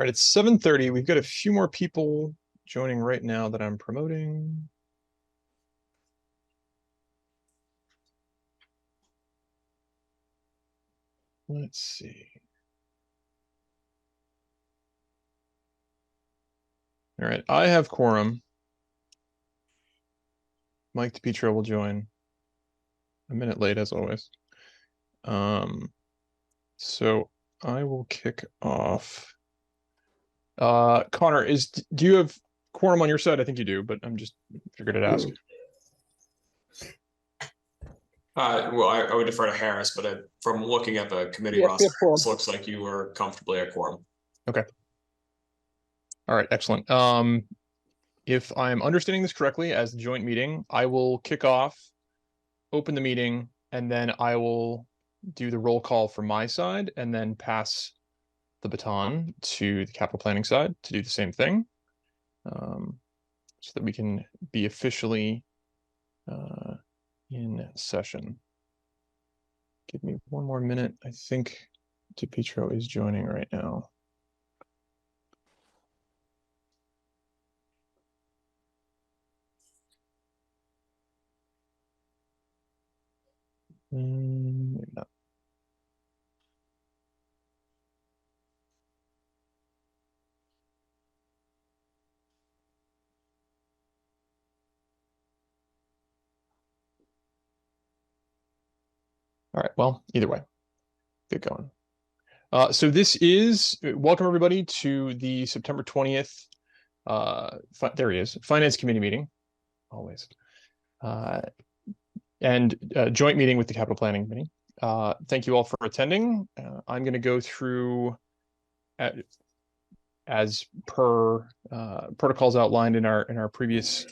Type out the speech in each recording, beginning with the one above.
All right, it's 7:30. We've got a few more people joining right now that I'm promoting. Let's see. All right, I have quorum. Mike DiPietro will join a minute late as always. So I will kick off. Connor, do you have quorum on your side? I think you do, but I'm just figured I'd ask. Well, I would defer to Harris, but from looking at the committee roster, it looks like you were comfortably at quorum. Okay. All right, excellent. If I'm understanding this correctly, as the joint meeting, I will kick off, open the meeting, and then I will do the roll call from my side and then pass the baton to the capital planning side to do the same thing, so that we can be officially in session. Give me one more minute. I think DiPietro is joining right now. Maybe not. All right, well, either way, get going. So this is, welcome everybody to the September 20th, there he is, Finance Committee meeting, always, and joint meeting with the Capital Planning Committee. Thank you all for attending. I'm going to go through, as per protocols outlined in our previous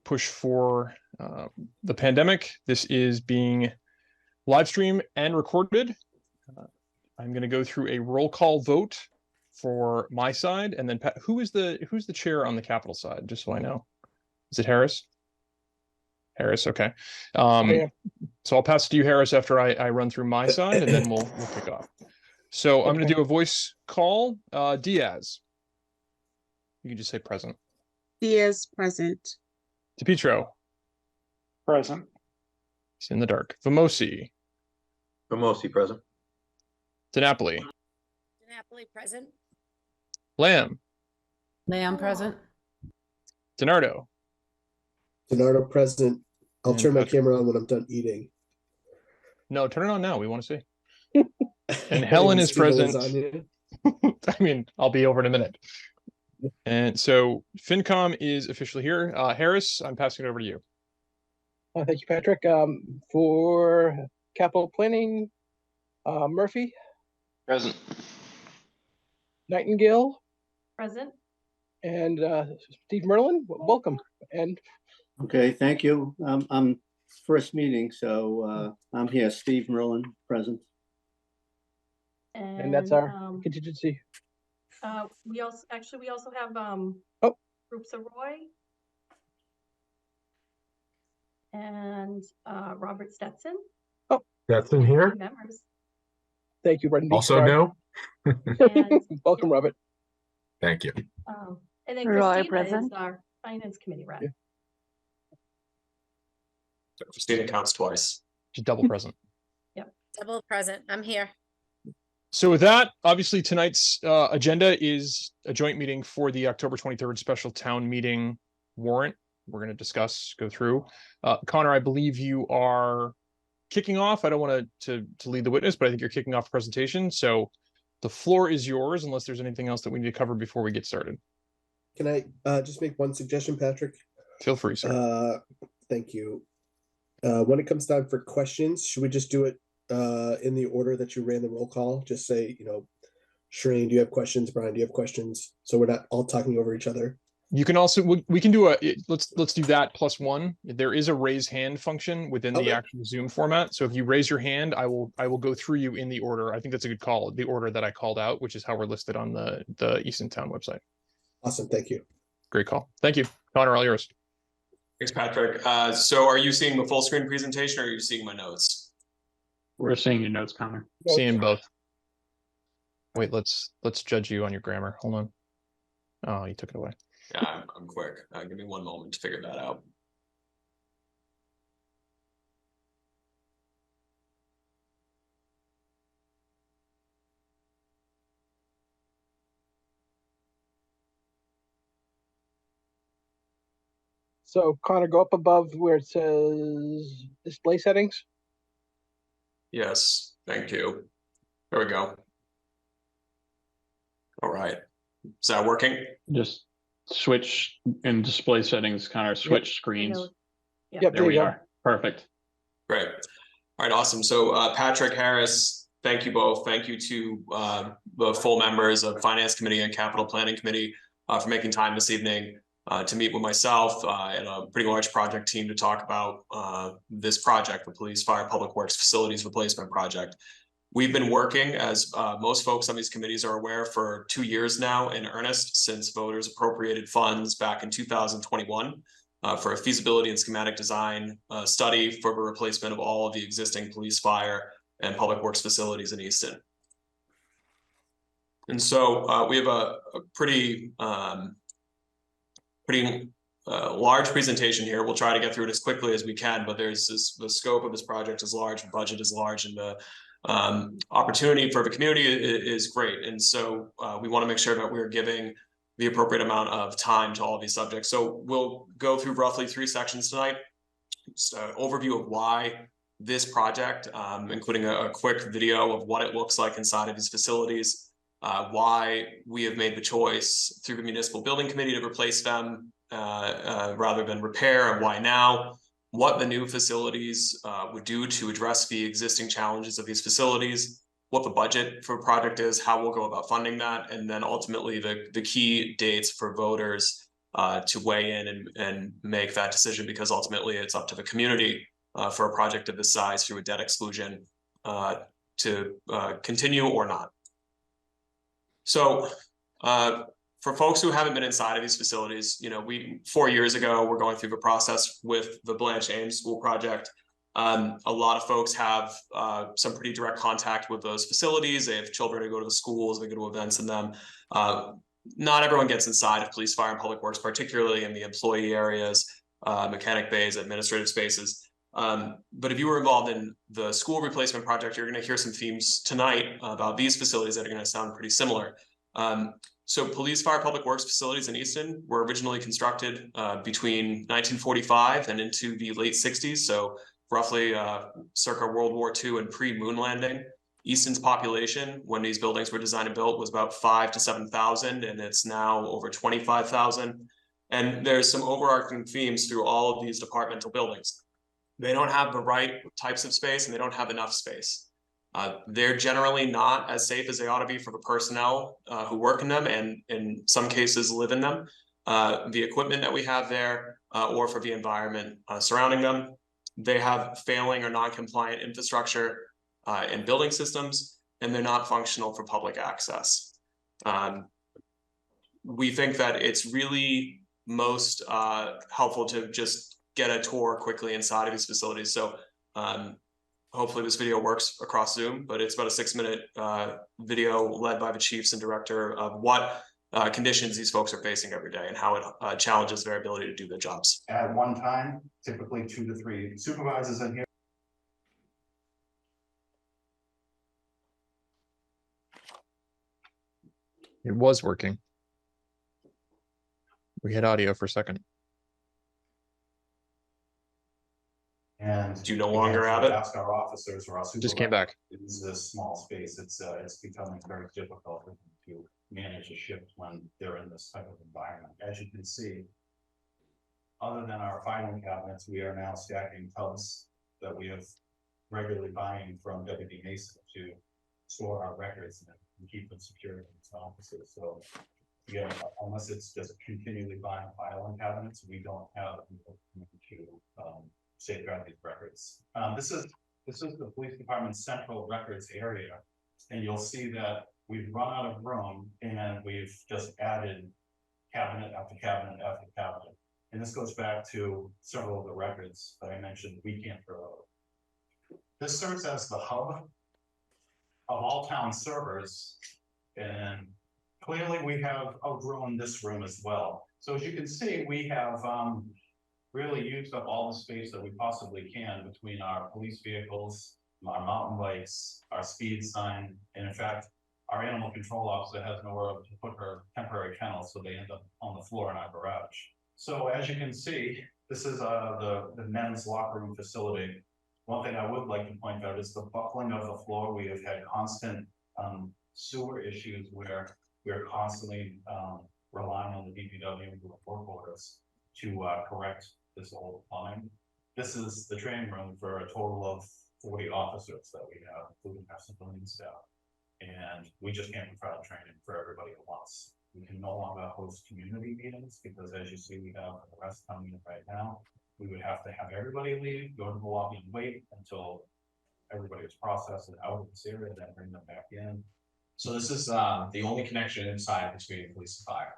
push for the pandemic. This is being live streamed and recorded. I'm going to go through a roll call vote for my side, and then who's the chair on the Capital side? Just so I know, is it Harris? Harris, okay. So I'll pass it to you, Harris, after I run through my side, and then we'll kick off. So I'm going to do a voice call. Diaz, you can just say present. Diaz, present. DiPietro. Present. He's in the dark. Vamosi. Vamosi, present. DiNapoli. DiNapoli, present. Lamb. Lamb, present. DiNardo. DiNardo, present. I'll turn my camera on when I'm done eating. No, turn it on now. We want to see. And Helen is present. I mean, I'll be over in a minute. And so FinCom is officially here. Harris, I'm passing it over to you. Thank you, Patrick. For capital planning, Murphy. Present. Nightingale. Present. And Steve Merlin, welcome. And okay, thank you. I'm first meeting, so I'm here. Steve Merlin, present. And that's our contingency. We also have Groups of Roy and Robert Stetson. Oh, Stetson here. Members. Thank you, Brendan. Also no. Welcome, Robert. Thank you. And then Christina is our Finance Committee rep. Yeah. So Christina counts twice. She's double present. Yep, double present. I'm here. So with that, obviously tonight's agenda is a joint meeting for the October 23rd special town meeting warrant. We're going to discuss, go through. Connor, I believe you are kicking off. I don't want to lead the witness, but I think you're kicking off the presentation. So the floor is yours, unless there's anything else that we need to cover before we get started. Can I just make one suggestion, Patrick? Feel free, sir. Thank you. When it comes time for questions, should we just do it in the order that you ran the roll call? Just say, Shreen, do you have questions? Brian, do you have questions? So we're not all talking over each other. You can also, we can do let's do that plus one. There is a raise hand function within the actual Zoom format. So if you raise your hand, I will go through you in the order. I think that's a good call, the order that I called out, which is how we're listed on the Easton Town website. Awesome, thank you. Great call. Thank you. Connor, all yours. Thanks, Patrick. So are you seeing the full screen presentation or are you seeing my notes? We're seeing your notes, Connor. Seeing both. Wait, let's judge you on your grammar. Hold on. Oh, you took it away. Yeah, I'm quick. Give me one moment to figure that out. So Connor, go up above where it says display settings. Yes, thank you. There we go. All right. Is that working? Just switch in display settings, Connor, switch screens. Yep, There we are. Perfect. Great. All right, awesome. So Patrick, Harris, thank you both. Thank you to the full members of Finance Committee and Capital Planning Committee for making time this evening to meet with myself and a pretty large project team to talk about this project, the Police, Fire, Public Works Facilities Replacement Project. We've been working, as most folks on these committees are aware, for 2 years now in earnest since voters appropriated funds back in 2021 for a feasibility and schematic design study for the replacement of all of the existing police, fire, and public works facilities in Easton. And so we have a pretty large presentation here. We'll try to get through it as quickly as we can, but the scope of this project is large, the budget is large, and the opportunity for the community is great. And so we want to make sure that we're giving the appropriate amount of time to all of these subjects. So we'll go through roughly 3 sections tonight. Just an overview of why this project, including a quick video of what it looks like inside of these facilities, why we have made the choice through the Municipal Building Committee to replace them rather than repair, and why now, what the new facilities would do to address the existing challenges of these facilities, what the budget for a project is, how we'll go about funding that, and then ultimately the key dates for voters to weigh in and make that decision, because ultimately it's up to the community for a project of this size through a debt exclusion to continue or not. So for folks who haven't been inside of these facilities, you know, 4 years ago, we're going through the process with the Blanche Ames School project. A lot of folks have some pretty direct contact with those facilities. They have children who go to the schools, they go to events in them. Not everyone gets inside of police, fire, and public works, particularly in the employee areas, mechanic bays, administrative spaces. But if you were involved in the school replacement project, you're going to hear some themes tonight about these facilities that are going to sound pretty similar. So police, fire, public works facilities in Easton were originally constructed between 1945 and into the late 60s. So roughly circa World War II and pre-moon landing. Easton's population when these buildings were designed and built was about 5,000 to 7,000, and it's now over 25,000. And there's some overarching themes through all of these departmental buildings. They don't have the right types of space and they don't have enough space. They're generally not as safe as they ought to be for the personnel who work in them and in some cases live in them. The equipment that we have there or for the environment surrounding them. They have failing or non-compliant infrastructure and building systems, and they're not functional for public access. We think that it's really most helpful to just get a tour quickly inside of these facilities. So hopefully this video works across Zoom, but it's about a 6-minute video led by the chiefs and director of what conditions these folks are facing every day and how it challenges their ability to do their jobs. At one time, typically 2 to 3 supervisors in here. It was working. We had audio for a second. And do you no longer have it? Ask our officers or our supervisors. Just came back. It's a small space. It's becoming very difficult to manage a shift when they're in this type of environment. As you can see, other than our filing cabinets, we are now stacking tubs that we have regularly buying from WD Mason to store our records and keep them secure in its offices. So yeah, unless it's just continually buying filing cabinets, we don't have to safeguard these records. This is the police department's central records area, and you'll see that we've run out of room and we've just added cabinet after cabinet after cabinet. And this goes back to several of the records that I mentioned we can't throw out. This serves as the hub of all town servers And clearly we have outgrown this room as well. So as you can see, we have really used up all the space that we possibly can between our police vehicles, our mountain bikes, our speed sign, and in fact, our animal control officer has nowhere to put her temporary kennel, so they end up on the floor in our garage. So as you can see, this is the men's locker room facility. One thing I would like to point out is the buckling of the floor. We have had constant sewer issues where we're constantly relying on the DPW and the work orders to correct this old plumbing. This is the training room for a total of 40 officers that we have, including our civilian staff. And we just can't provide training for everybody at once. We can no longer host community meetings because, as you see, we have the rest coming in right now. We would have to have everybody leave, go to the lobby and wait until everybody is processed and out of this area, then bring them back in. So this is the only connection inside between police and fire.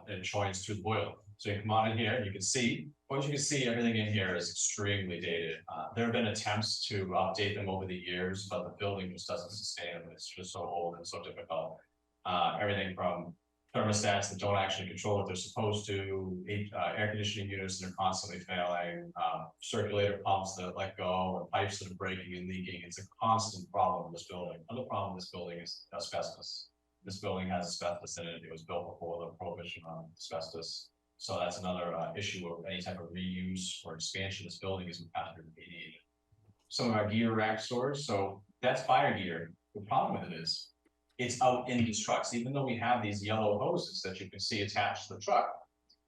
And it joins through the boiler. So you come on in here and you can see, what you can see, everything in here is extremely dated. There have been attempts to update them over the years, but the building just doesn't sustain them. It's just so old and so difficult. Everything from thermostats that don't actually control what they're supposed to, air conditioning units that are constantly failing, circulator pumps that let go, and pipes that are breaking and leaking. It's a constant problem in this building. Another problem in this building is asbestos. This building has asbestos in it. It was built before the prohibition on asbestos. So that's another issue of any type of reuse or expansion. This building is impacted immediately. Some of our gear rack stores. So that's fire gear. The problem with it is it's out in these trucks, even though we have these yellow hoses that you can see attached to the truck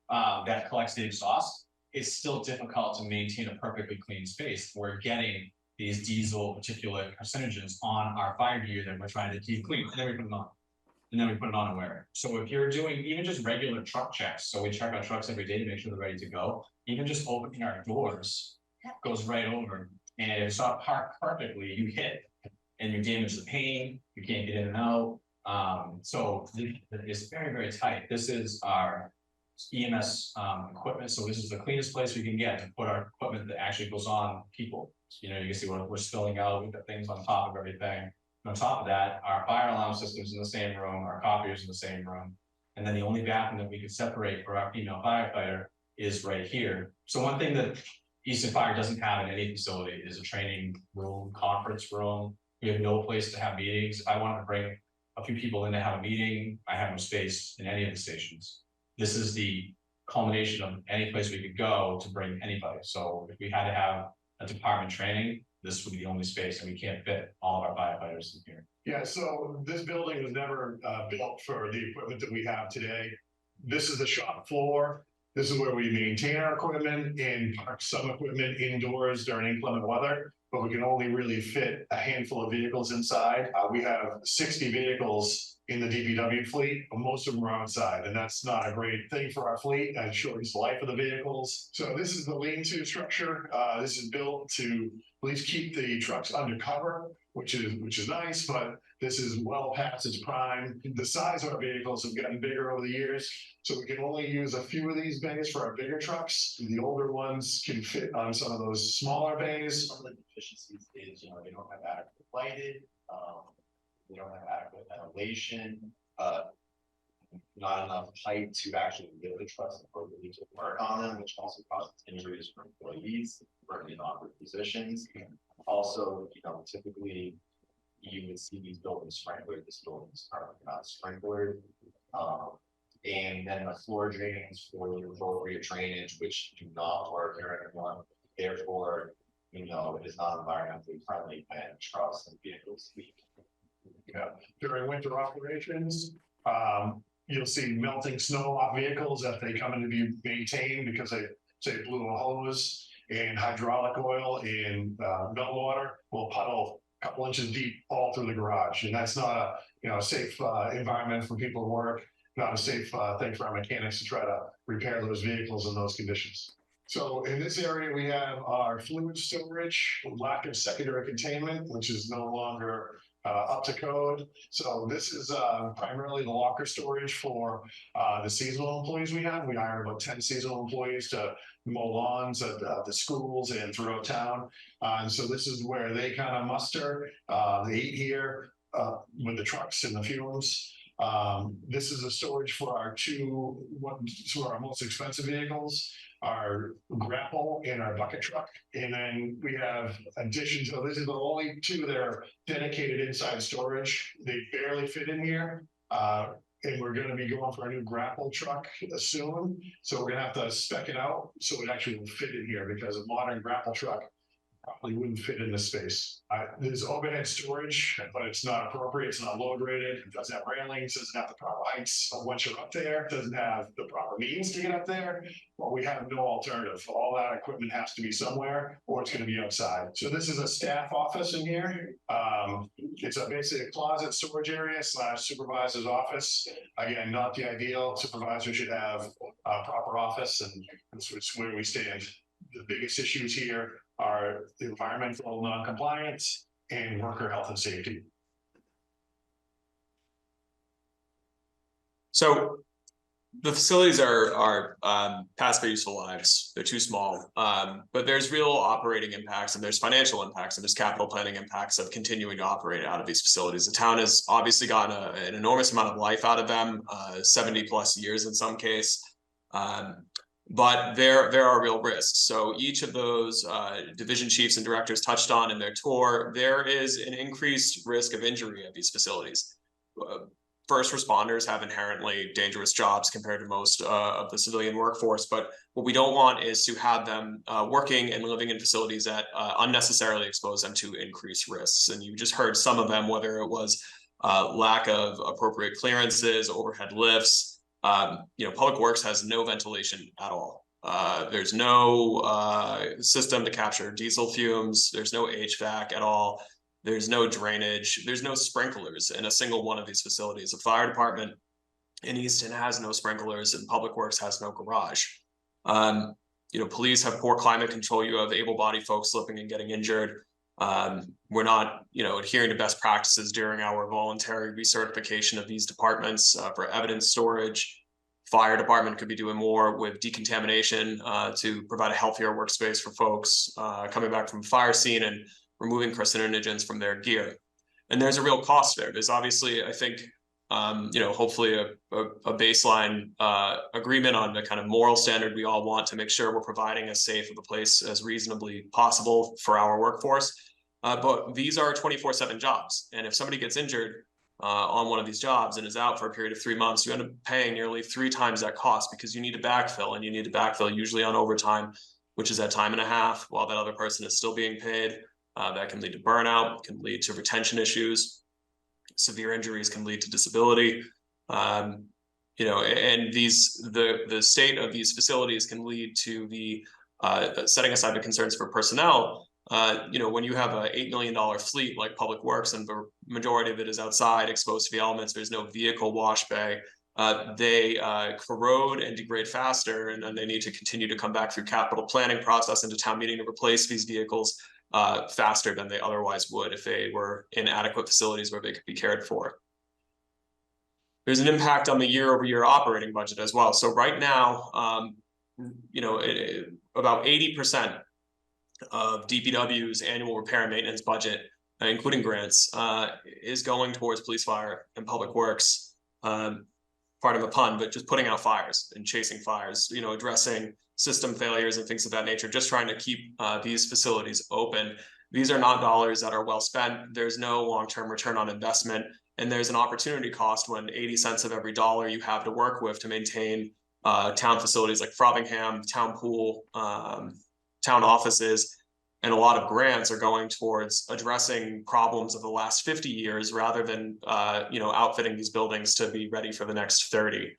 that collects the exhaust. It's still difficult to maintain a perfectly clean space. We're getting these diesel particulate carcinogens on our fire gear that we're trying to keep clean, and then we put them on. And then we put it on and wear it. So if you're doing even just regular truck checks, so we check our trucks every day to make sure they're ready to go, even just opening our doors goes right over. And if it's not parked perfectly, you hit and you damage the paint, you can't get in and out. So it's very, very tight. This is our EMS equipment. So this is the cleanest place we can get to put our equipment that actually goes on people. You know, you can see what we're spilling out, we've got things on top of everything. On top of that, our fire alarm system's in the same room, our copiers in the same room. And then the only bathroom that we could separate for our female firefighter is right here. So one thing that Easton Fire doesn't have in any facility is a training room, conference room. We have no place to have meetings. If I wanted to bring a few people in to have a meeting, I have no space in any of the stations. This is the culmination of any place we could go to bring anybody. So if we had to have a department training, this would be the only space, and we can't fit all of our firefighters in here. Yeah, so this building was never built for the equipment that we have today. This is the shop floor. This is where we maintain our equipment and park some equipment indoors during inclement weather, but we can only really fit a handful of vehicles inside. We have 60 vehicles in the DPW fleet, but most of them are outside, and that's not a great thing for our fleet. It shortens the life of the vehicles. So this is the lean-to structure. This is built to at least keep the trucks undercover, which is nice, but this is well past its prime. The size of our vehicles have gotten bigger over the years, so we can only use a few of these bays for our bigger trucks. The older ones can fit on some of those smaller bays. Some of the deficiencies is, they don't have adequate lighted, they don't have adequate ventilation, not enough height to actually lift the trucks appropriately to work on them, which also causes injuries for employees working in awkward positions. Also, typically you would see these buildings sprinklered. This building is currently not sprinklered. And then the floor drains for the appropriate drainage, which do not work here anymore. Therefore, it is not environmentally friendly when trucks and vehicles leak. Yeah. During winter operations, you'll see melting snow off vehicles as they come in to be maintained because they say blew a hose, and hydraulic oil and melt water will puddle a couple inches deep all through the garage. And that's not a safe environment for people to work, not a safe thing for our mechanics to try to repair those vehicles in those conditions. So in this area, we have our fluid storage, lack of secondary containment, which is no longer up to code. So this is primarily the locker storage for the seasonal employees we have. We hire about 10 seasonal employees to mow lawns at the schools and throughout town. And so this is where they kind of muster. They eat here. with the trucks and the fumes. This is a storage for our two of our most expensive vehicles, our grapple and our bucket truck. And then we have additions. So this is the only two that are dedicated inside storage. They barely fit in here. And we're going to be going for a new grapple truck soon. So we're going to have to spec it out so it actually will fit in here, because a modern grapple truck probably wouldn't fit in this space. There's overhead storage, but it's not appropriate. It's not load rated. It doesn't have railings, doesn't have the proper heights. Once you're up there, it doesn't have the proper means to get up there. Well, we have no alternative. All that equipment has to be somewhere, or it's going to be outside. So this is a staff office in here. It's basically a closet storage area / supervisor's office. Again, not the ideal. Supervisor should have a proper office, and that's where we stand. The biggest issues here are the environmental non-compliance and worker health and safety. So the facilities are past their useful lives. They're too small, but there's real operating impacts, and there's financial impacts, and there's capital planning impacts of continuing to operate out of these facilities. The town has obviously gotten an enormous amount of life out of them, 70 plus years in some case. But there are real risks. So each of those division chiefs and directors touched on in their tour, there is an increased risk of injury at these facilities. First responders have inherently dangerous jobs compared to most of the civilian workforce, but what we don't want is to have them working and living in facilities that unnecessarily expose them to increased risks. And you just heard some of them, whether it was lack of appropriate clearances, overhead lifts. Public Works has no ventilation at all. There's no system to capture diesel fumes. There's no HVAC at all. There's no drainage. There's no sprinklers in a single one of these facilities. The fire department in Easton has no sprinklers, and Public Works has no garage. Police have poor climate control. You have able-bodied folks slipping and getting injured. We're not, adhering to best practices during our voluntary recertification of these departments for evidence storage. Fire department could be doing more with decontamination to provide a healthier workspace for folks coming back from a fire scene and removing carcinogens from their gear. And there's a real cost there. There's obviously, I think, hopefully a baseline agreement on the kind of moral standard we all want to make sure we're providing as safe of a place as reasonably possible for our workforce. But these are 24/7 jobs. And if somebody gets injured on one of these jobs and is out for a period of 3 months, you end up paying nearly 3 times that cost, because you need to backfill, and you need to backfill usually on overtime, which is at time and a half while that other person is still being paid. That can lead to burnout, can lead to retention issues. Severe injuries can lead to disability. And the state of these facilities can lead to the setting aside the concerns for personnel. When you have an $8 million fleet like Public Works, and the majority of it is outside, exposed to the elements, there's no vehicle wash bay. They corrode and degrade faster, and then they need to continue to come back through capital planning process into town meeting to replace these vehicles faster than they otherwise would if they were in adequate facilities where they could be cared for. There's an impact on the year-over-year operating budget as well. So right now, about 80% of DPW's annual repair and maintenance budget, including grants, is going towards police, fire, and Public Works. Pardon the pun, but just putting out fires and chasing fires, addressing system failures and things of that nature, just trying to keep these facilities open. These are not dollars that are well spent. There's no long-term return on investment, and there's an opportunity cost when 80 cents of every dollar you have to work with to maintain town facilities like Frothingham, town pool, town offices, and a lot of grants are going towards addressing problems of the last 50 years rather than outfitting these buildings to be ready for the next 30.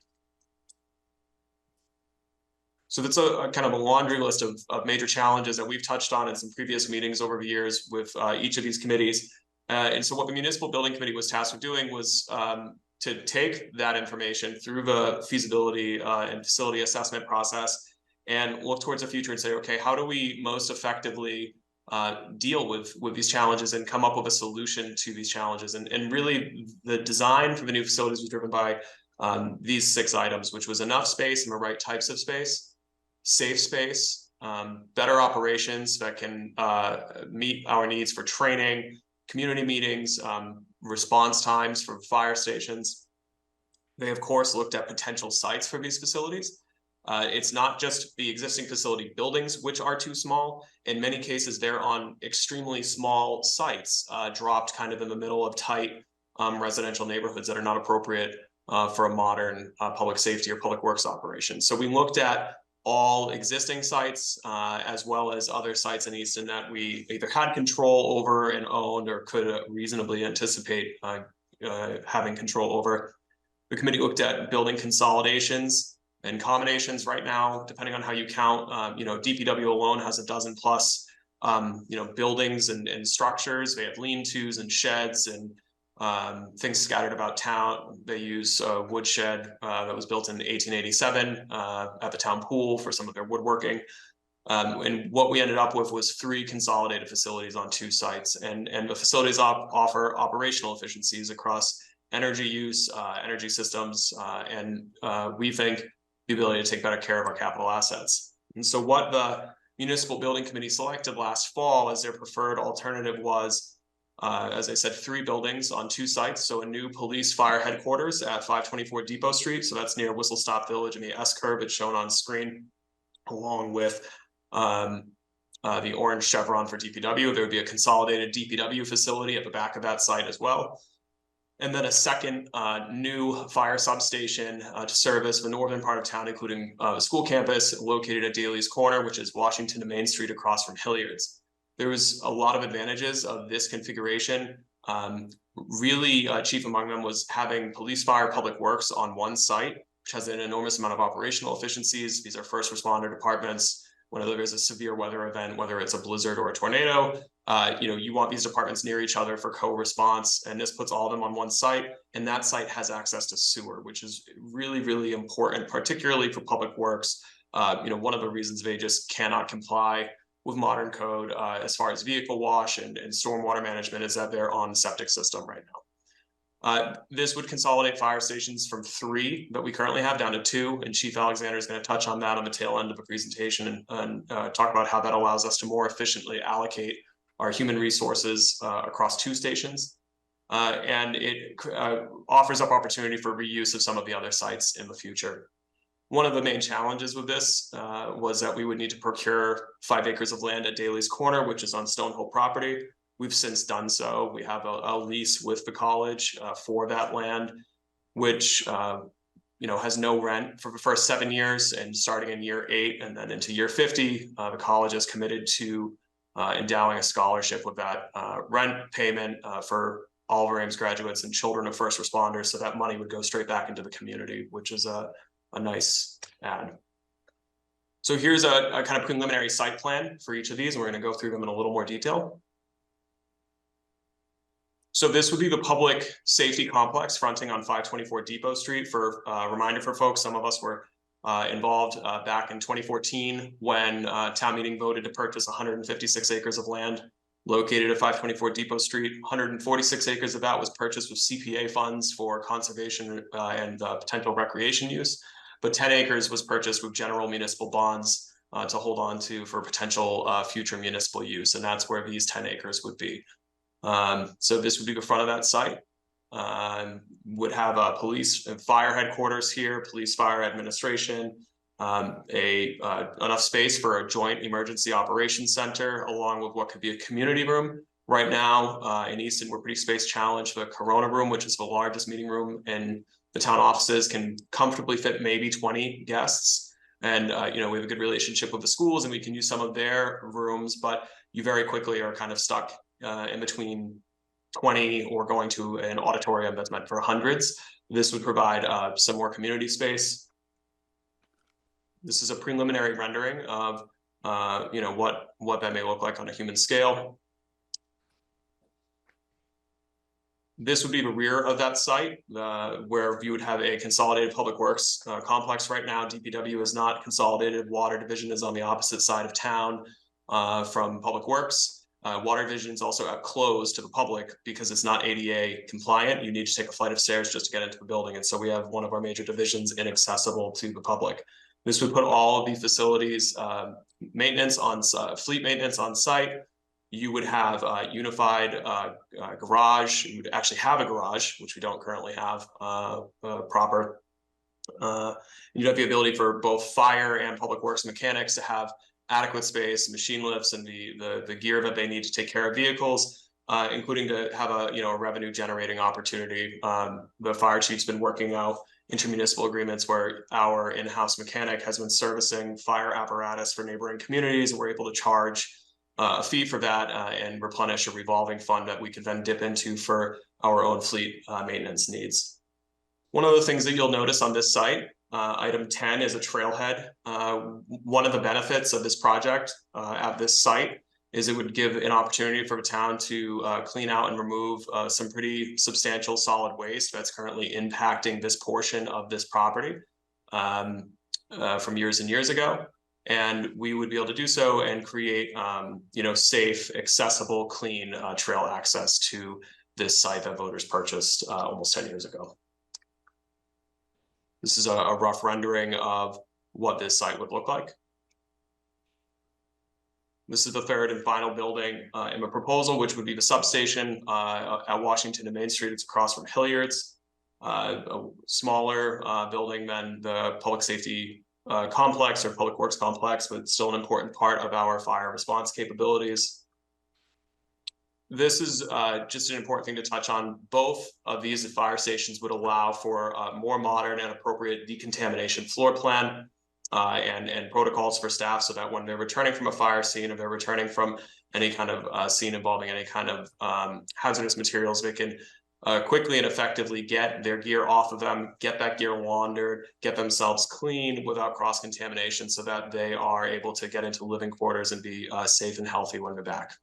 So that's a kind of a laundry list of major challenges that we've touched on in some previous meetings over the years with each of these committees. And so what the Municipal Building Committee was tasked with doing was to take that information through the feasibility and facility assessment process and look towards the future and say, okay, how do we most effectively deal with these challenges and come up with a solution to these challenges? And really the design for the new facilities was driven by these 6 items, which was enough space and the right types of space, safe space, better operations that can meet our needs for training, community meetings, response times for fire stations. They, of course, looked at potential sites for these facilities. It's not just the existing facility buildings, which are too small. In many cases, they're on extremely small sites, dropped kind of in the middle of tight residential neighborhoods that are not appropriate for a modern public safety or public works operation. So we looked at all existing sites, as well as other sites in Easton that we either had control over and owned or could reasonably anticipate having control over. The committee looked at building consolidations and combinations right now, depending on how you count. DPW alone has a dozen plus, buildings and structures. They have lean-tos and sheds and things scattered about town. They use a woodshed that was built in 1887 at the town pool for some of their woodworking. And what we ended up with was 3 consolidated facilities on 2 sites, and the facilities offer operational efficiencies across energy use, energy systems, and we think the ability to take better care of our capital assets. And so what the Municipal Building Committee selected last fall as their preferred alternative was, as I said, 3 buildings on 2 sites. So a new police fire headquarters at 524 Depot Street. So that's near Whistle Stop Village and the S-curve. It's shown on screen, along with the orange chevron for DPW. There would be a consolidated DPW facility at the back of that site as well. And then a second new fire substation to service the northern part of town, including the school campus located at Daly's Corner, which is Washington to Main Street across from Hilliard's. There was a lot of advantages of this configuration. Really, chief among them was having police, fire, public works on one site, which has an enormous amount of operational efficiencies. These are first responder departments. Whenever there's a severe weather event, whether it's a blizzard or a tornado, you want these departments near each other for co-response, and this puts all of them on one site, and that site has access to sewer, which is really, really important, particularly for public works. One of the reasons they just cannot comply with modern code as far as vehicle wash and stormwater management is that they're on the septic system right now. This would consolidate fire stations from 3 that we currently have down to 2, and Chief Alexander is going to touch on that on the tail end of the presentation and talk about how that allows us to more efficiently allocate our human resources across 2 stations. And it offers up opportunity for reuse of some of the other sites in the future. One of the main challenges with this was that we would need to procure 5 acres of land at Daly's Corner, which is on Stonehope property. We've since done so. We have a lease with the college for that land, which has no rent for the first 7 years, and starting in year 8 and then into year 50, the college is committed to endowing a scholarship with that rent payment for all of our Ames graduates and children of first responders. So that money would go straight back into the community, which is a nice add. So here's a kind of preliminary site plan for each of these, and we're going to go through them in a little more detail. So this would be the public safety complex fronting on 524 Depot Street. For a reminder for folks, some of us were involved back in 2014 when town meeting voted to purchase 156 acres of land located at 524 Depot Street. 146 acres of that was purchased with CPA funds for conservation and potential recreation use, but 10 acres was purchased with general municipal bonds to hold on to for potential future municipal use, and that's where these 10 acres would be. So this would be the front of that site. Would have a police and fire headquarters here, police fire administration, enough space for a joint emergency operations center, along with what could be a community room. Right now in Easton, we're pretty space challenged. The Corona room, which is the largest meeting room in the town offices, can comfortably fit maybe 20 guests. And we have a good relationship with the schools, and we can use some of their rooms, but you very quickly are kind of stuck in between 20 or going to an auditorium that's meant for hundreds. This would provide some more community space. This is a preliminary rendering of what that may look like on a human scale. This would be the rear of that site, where you would have a consolidated public works complex. Right now, DPW is not consolidated. Water division is on the opposite side of town from public works. Water division is also closed to the public because it's not ADA compliant. You need to take a flight of stairs just to get into the building. And so we have one of our major divisions inaccessible to the public. This would put all of the facilities, maintenance on fleet maintenance on site. you would have a unified garage. You would actually have a garage, which we don't currently have proper. You'd have the ability for both fire and public works mechanics to have adequate space, machine lifts, and the gear that they need to take care of vehicles, including to have a revenue generating opportunity. The fire chief's been working out intermunicipal agreements where our in-house mechanic has been servicing fire apparatus for neighboring communities, and we're able to charge a fee for that and replenish a revolving fund that we can then dip into for our own fleet maintenance needs. One of the things that you'll notice on this site, item 10, is a trailhead. One of the benefits of this project at this site is it would give an opportunity for the town to clean out and remove some pretty substantial solid waste that's currently impacting this portion of this property from years and years ago. And we would be able to do so and create, safe, accessible, clean trail access to this site that voters purchased almost 10 years ago. This is a rough rendering of what this site would look like. This is the third and final building in the proposal, which would be the substation at Washington and Main Street. It's across from Hilliard's, a smaller building than the public safety complex or public works complex, but still an important part of our fire response capabilities. This is just an important thing to touch on. Both of these fire stations would allow for a more modern and appropriate decontamination floor plan and protocols for staff, so that when they're returning from a fire scene or they're returning from any kind of scene involving any kind of hazardous materials, they can quickly and effectively get their gear off of them, get that gear laundered, get themselves clean without cross-contamination, so that they are able to get into living quarters and be safe and healthy when they're back.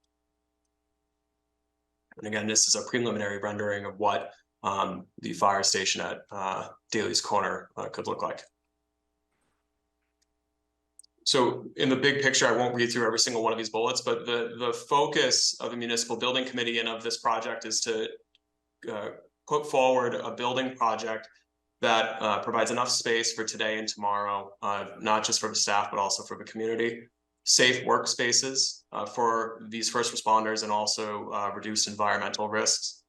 And again, this is a preliminary rendering of what the fire station at Daly's Corner could look like. So in the big picture, I won't read through every single one of these bullets, but the focus of the Municipal Building Committee and of this project is to put forward a building project that provides enough space for today and tomorrow, not just for the staff, but also for the community. Safe workspaces for these first responders, and also reduced environmental risks.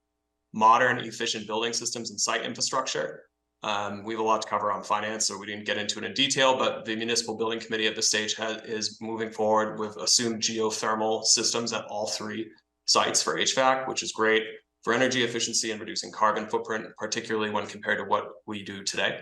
Modern, efficient building systems and site infrastructure. We have a lot to cover on finance, so we didn't get into it in detail, but the Municipal Building Committee at this stage is moving forward with assumed geothermal systems at all 3 sites for HVAC, which is great for energy efficiency and reducing carbon footprint, particularly when compared to what we do today.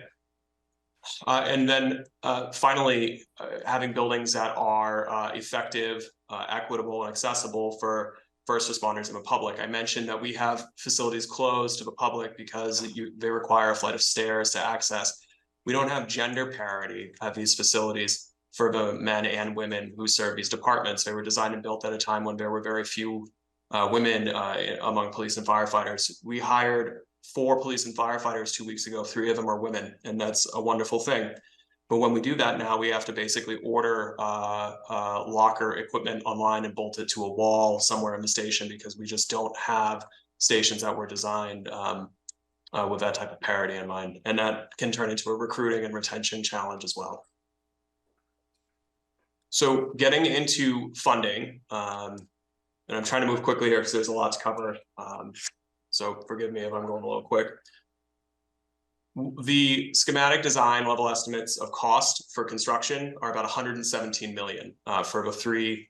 And then finally, having buildings that are effective, equitable, and accessible for first responders and the public. I mentioned that we have facilities closed to the public because they require a flight of stairs to access. We don't have gender parity at these facilities for the men and women who serve these departments. They were designed and built at a time when there were very few women among police and firefighters. We hired 4 police and firefighters 2 weeks ago. 3 of them are women, and that's a wonderful thing. But when we do that now, we have to basically order locker equipment online and bolt it to a wall somewhere in the station, because we just don't have stations that were designed with that type of parity in mind. And that can turn into a recruiting and retention challenge as well. So getting into funding, and I'm trying to move quickly here because there's a lot to cover. So forgive me if I'm going a little quick. The schematic design level estimates of cost for construction are about 117 million for the 3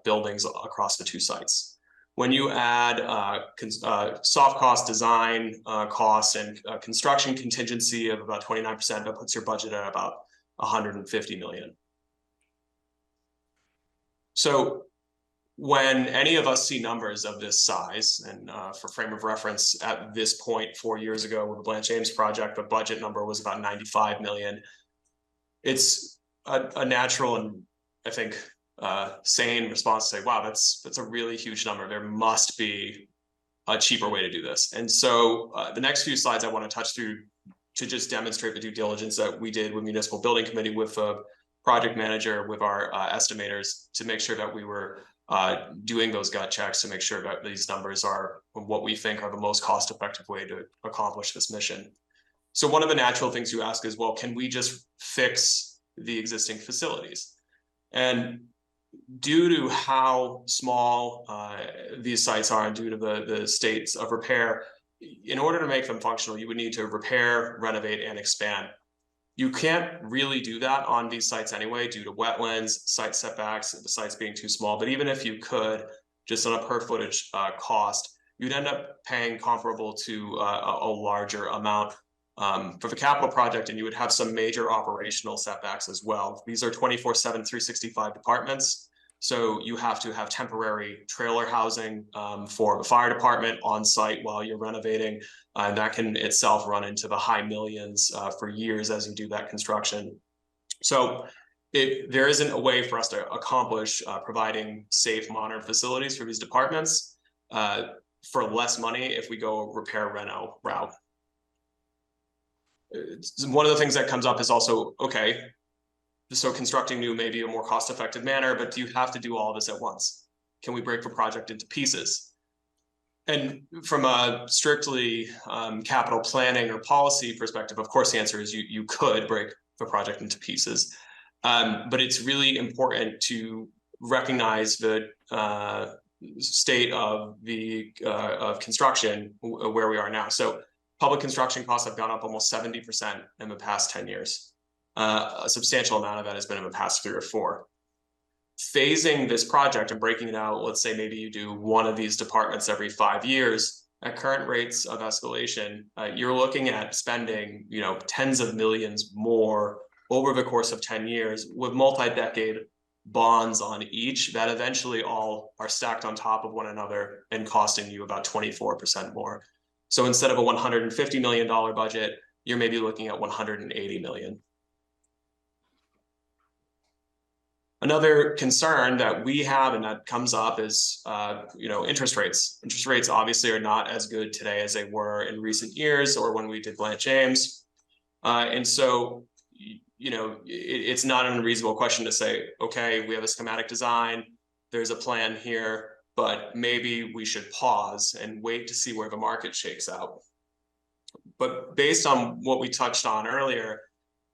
buildings across the 2 sites. When you add soft cost, design costs, and construction contingency of about 29%, that puts your budget at about 150 million. So when any of us see numbers of this size, and for frame of reference, at this point 4 years ago with the Blanche Ames project, the budget number was about 95 million. It's a natural and I think sane response to say, wow, that's a really huge number. There must be a cheaper way to do this. And so the next few slides I want to touch through to just demonstrate the due diligence that we did with Municipal Building Committee, with a project manager, with our estimators, to make sure that we were doing those gut checks to make sure that these numbers are what we think are the most cost-effective way to accomplish this mission. So one of the natural things you ask is, well, can we just fix the existing facilities? And due to how small these sites are and due to the states of repair, in order to make them functional, you would need to repair, renovate, and expand. You can't really do that on these sites anyway, due to wetlands, site setbacks, the sites being too small. But even if you could, just on a per footage cost, you'd end up paying comparable to a larger amount for the capital project, and you would have some major operational setbacks as well. These are 24/7, 365 departments. So you have to have temporary trailer housing for the fire department on site while you're renovating. And that can itself run into the high millions for years as you do that construction. So there isn't a way for us to accomplish providing safe, modern facilities for these departments for less money if we go repair reno route. One of the things that comes up is also, okay, so constructing new may be a more cost-effective manner, but do you have to do all of this at once? Can we break the project into pieces? And from a strictly capital planning or policy perspective, of course, the answer is you could break the project into pieces. But it's really important to recognize the state of the of construction where we are now. So public construction costs have gone up almost 70% in the past 10 years. A substantial amount of that has been in the past 3 or 4. Phasing this project and breaking it out, let's say maybe you do one of these departments every 5 years, at current rates of escalation, you're looking at spending, tens of millions more over the course of 10 years with multi-decade bonds on each that eventually all are stacked on top of one another and costing you about 24% more. So instead of a $150 million budget, you're maybe looking at $180 million. Another concern that we have and that comes up is, interest rates. Interest rates obviously are not as good today as they were in recent years or when we did Blanche James. And so, it's not an unreasonable question to say, okay, we have a schematic design, there's a plan here, but maybe we should pause and wait to see where the market shakes out. But based on what we touched on earlier,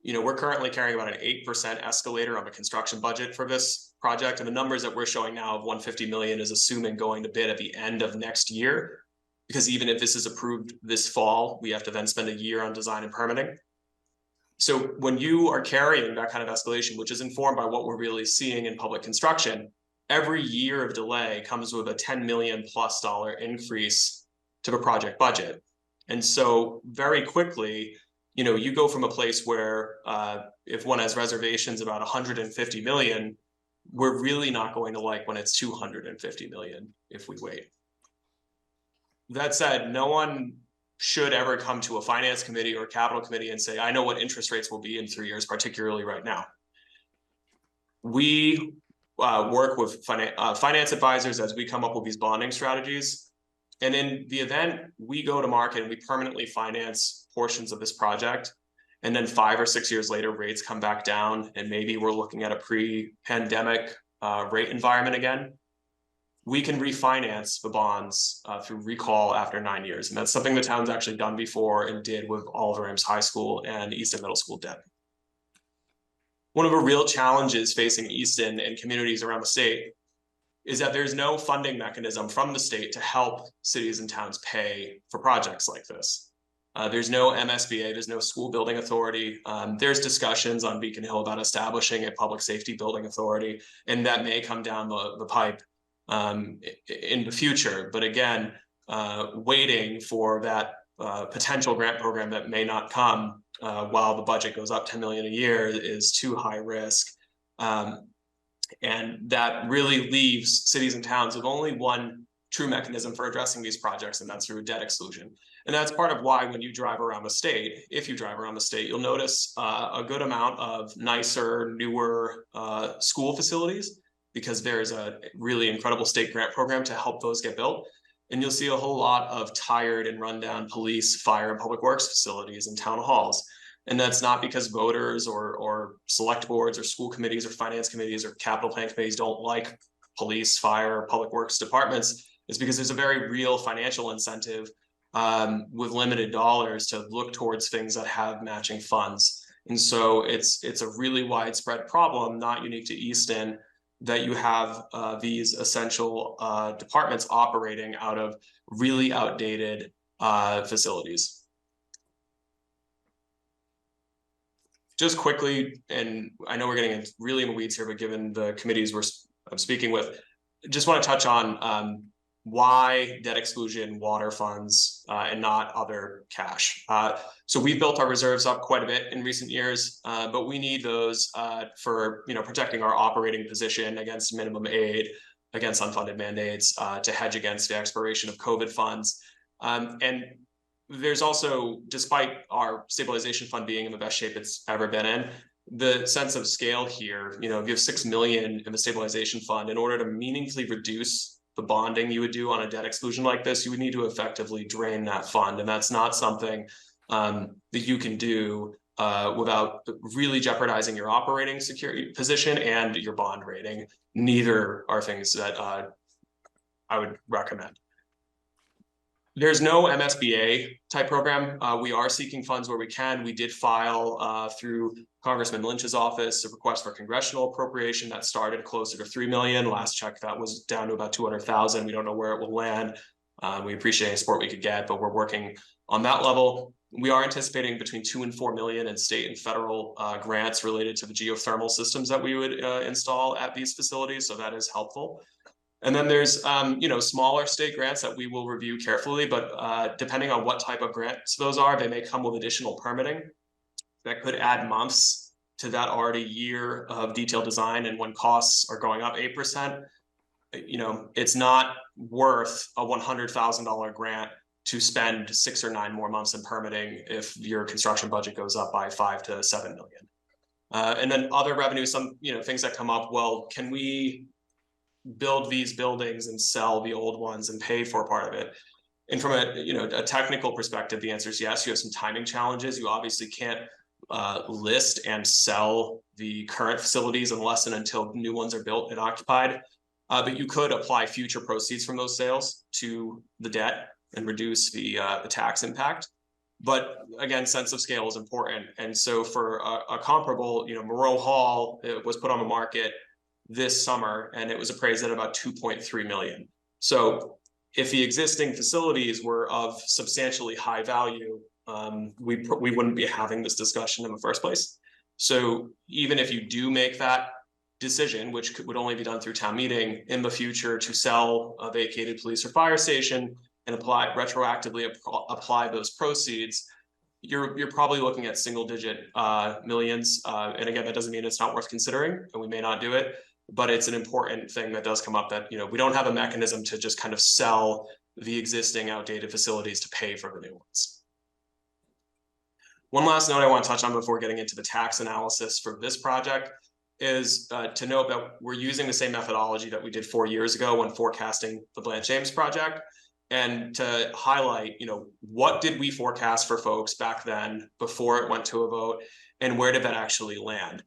we're currently carrying about an 8% escalator on the construction budget for this project. And the numbers that we're showing now of $150 million is assuming going to bid at the end of next year, because even if this is approved this fall, we have to then spend a year on design and permitting. So when you are carrying that kind of escalation, which is informed by what we're really seeing in public construction, every year of delay comes with a $10 million plus increase to the project budget. And so very quickly, you go from a place where if one has reservations about 150 million, we're really not going to like when it's 250 million if we wait. That said, no one should ever come to a finance committee or capital committee and say, I know what interest rates will be in 3 years, particularly right now. We work with finance advisors as we come up with these bonding strategies. And in the event we go to market and we permanently finance portions of this project, and then 5 or 6 years later, rates come back down, and maybe we're looking at a pre-pandemic rate environment again, we can refinance the bonds through recall after 9 years. And that's something the town's actually done before and did with Oliver Ames High School and Easton Middle School debt. One of the real challenges facing Easton and communities around the state is that there's no funding mechanism from the state to help cities and towns pay for projects like this. There's no MSBA, there's no school building authority. There's discussions on Beacon Hill about establishing a public safety building authority, and that may come down the pipe in the future. But again, waiting for that potential grant program that may not come while the budget goes up 10 million a year is too high risk. And that really leaves cities and towns with only one true mechanism for addressing these projects, and that's through debt exclusion. And that's part of why when you drive around the state, if you drive around the state, you'll notice a good amount of nicer, newer school facilities, because there's a really incredible state grant program to help those get built. And you'll see a whole lot of tired and rundown police, fire, and public works facilities and town halls. And that's not because voters or select boards or school committees or finance committees or capital plan committees don't like police, fire, or public works departments. It's because there's a very real financial incentive with limited dollars to look towards things that have matching funds. And so it's a really widespread problem, not unique to Easton, that you have these essential departments operating out of really outdated facilities. Just quickly, and I know we're getting really in the weeds here, but given the committees I'm speaking with, just want to touch on why debt exclusion, water funds, and not other cash. So we've built our reserves up quite a bit in recent years, but we need those for protecting our operating position against minimum aid, against unfunded mandates, to hedge against the expiration of COVID funds. And there's also, despite our stabilization fund being in the best shape it's ever been in, the sense of scale here, you have $6 million in the stabilization fund. In order to meaningfully reduce the bonding you would do on a debt exclusion like this, you would need to effectively drain that fund. And that's not something that you can do without really jeopardizing your operating security position and your bond rating. Neither are things that I would recommend. There's no MSBA type program. We are seeking funds where we can. We did file through Congressman Lynch's office a request for congressional appropriation that started closer to $3 million. Last check that was down to about 200,000. We don't know where it will land. We appreciate any support we could get, but we're working on that level. We are anticipating between $2 and $4 million in state and federal grants related to the geothermal systems that we would install at these facilities. So that is helpful. And then there's, smaller state grants that we will review carefully, but depending on what type of grants those are, they may come with additional permitting that could add months to that already year of detailed design. And when costs are going up 8%, it's not worth a $100,000 grant to spend 6 or 9 more months in permitting if your construction budget goes up by $5 to $7 million. And then other revenues, some things that come up. Well, can we build these buildings and sell the old ones and pay for part of it? And from a technical perspective, the answer is yes. You have some timing challenges. You obviously can't list and sell the current facilities unless and until new ones are built and occupied. But you could apply future proceeds from those sales to the debt and reduce the tax impact. But again, sense of scale is important. And so for a comparable, Moreau Hall, it was put on the market this summer and it was appraised at about 2.3 million. So if the existing facilities were of substantially high value, we wouldn't be having this discussion in the first place. So even if you do make that decision, which would only be done through town meeting in the future, to sell a vacated police or fire station and retroactively apply those proceeds, you're probably looking at single-digit millions. And again, that doesn't mean it's not worth considering, and we may not do it, but it's an important thing that does come up that, we don't have a mechanism to just kind of sell the existing outdated facilities to pay for the new ones. One last note I want to touch on before getting into the tax analysis for this project is to note that we're using the same methodology that we did 4 years ago when forecasting the Blanche James project. And to highlight, what did we forecast for folks back then before it went to a vote, and where did that actually land?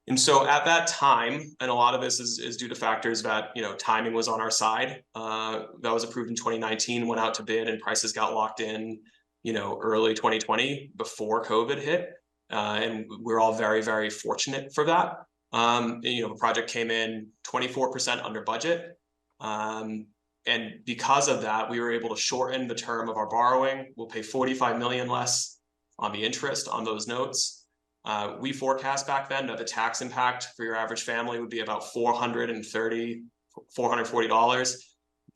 And so at that time, and a lot of this is due to factors that, timing was on our side. That was approved in 2019, went out to bid, and prices got locked in, early 2020 before COVID hit. And we're all very, very fortunate for that. The project came in 24% under budget. And because of that, we were able to shorten the term of our borrowing. We'll pay $45 million less on the interest on those notes. We forecast back then that the tax impact for your average family would be about $440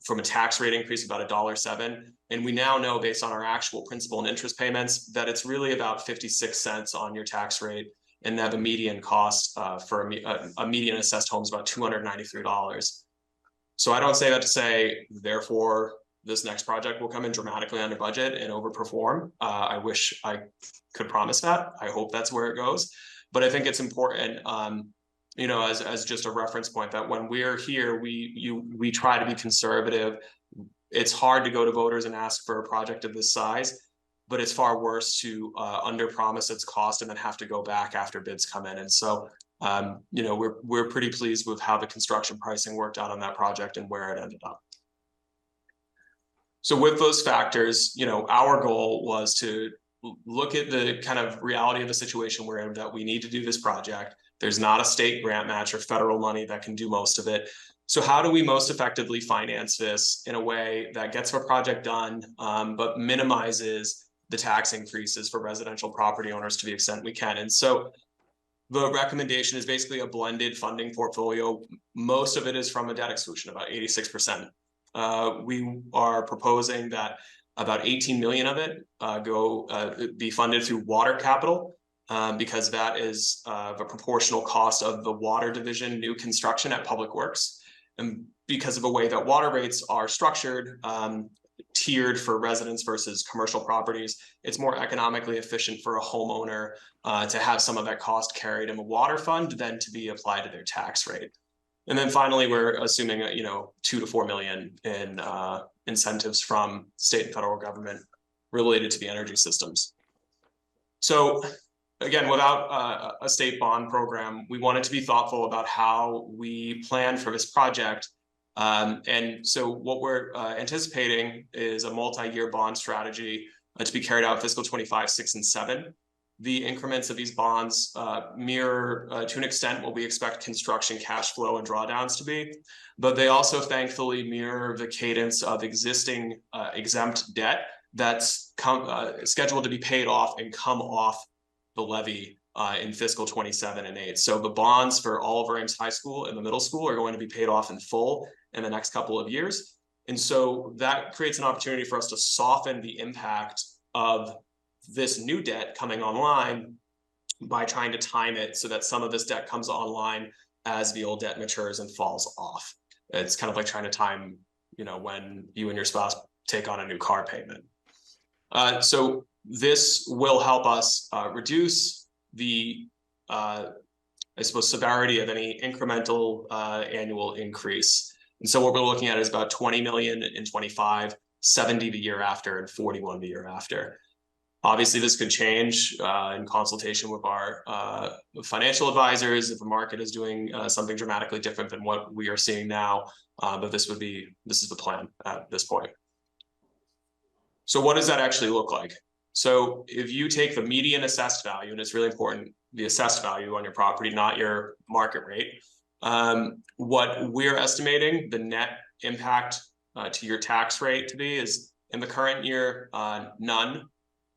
from a tax rate increase of about $1.07. And we now know, based on our actual principal and interest payments, that it's really about 56 cents on your tax rate, and that the median cost for a median assessed home is about $293. So I don't say that to say, therefore, this next project will come in dramatically under budget and overperform. I wish I could promise that. I hope that's where it goes. But I think it's important, as just a reference point, that when we're here, we try to be conservative. It's hard to go to voters and ask for a project of this size, but it's far worse to underpromise its cost and then have to go back after bids come in. And so we're pretty pleased with how the construction pricing worked out on that project and where it ended up. So with those factors, our goal was to look at the kind of reality of the situation we're in, that we need to do this project. There's not a state grant match or federal money that can do most of it. So how do we most effectively finance this in a way that gets our project done, but minimizes the tax increases for residential property owners to the extent we can? And so the recommendation is basically a blended funding portfolio. Most of it is from a debt exclusion, about 86%. We are proposing that about 18 million of it be funded through water capital, because that is the proportional cost of the water division new construction at Public Works. And because of the way that water rates are structured, tiered for residents versus commercial properties, it's more economically efficient for a homeowner to have some of that cost carried in a water fund than to be applied to their tax rate. And then finally, we're assuming 2 to 4 million in incentives from state and federal government related to the energy systems. So again, without a state bond program, we wanted to be thoughtful about how we plan for this project. And so what we're anticipating is a multi-year bond strategy to be carried out fiscal 25, 6, and 7. The increments of these bonds mirror to an extent what we expect construction cash flow and drawdowns to be, but they also thankfully mirror the cadence of existing exempt debt that's scheduled to be paid off and come off the levy in fiscal 27 and 8. So the bonds for Oliver Ames High School and the middle school are going to be paid off in full in the next couple of years. And so that creates an opportunity for us to soften the impact of this new debt coming online by trying to time it so that some of this debt comes online as the old debt matures and falls off. It's kind of like trying to time, when you and your spouse take on a new car payment. So this will help us reduce the, severity of any incremental annual increase. And so what we're looking at is about 20 million in 25, 70 the year after, and 41 the year after. Obviously, this could change in consultation with our financial advisors if the market is doing something dramatically different than what we are seeing now. But this is the plan at this point. So what does that actually look like? So if you take the median assessed value, and it's really important, the assessed value on your property, not your market rate, what we're estimating the net impact to your tax rate to be is in the current year, none,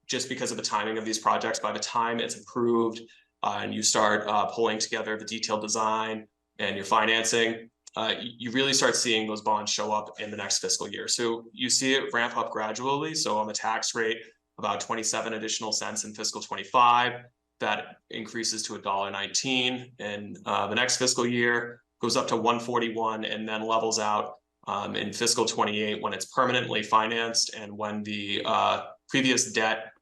just because of the timing of these projects. By the time it's approved and you start pulling together the detailed design and your financing, you really start seeing those bonds show up in the next fiscal year. So you see it ramp up gradually. So on the tax rate, about 27 additional cents in fiscal 25, that increases to $1.19 in the next fiscal year, goes up to 141, and then levels out in fiscal 28 when it's permanently financed and when the previous debt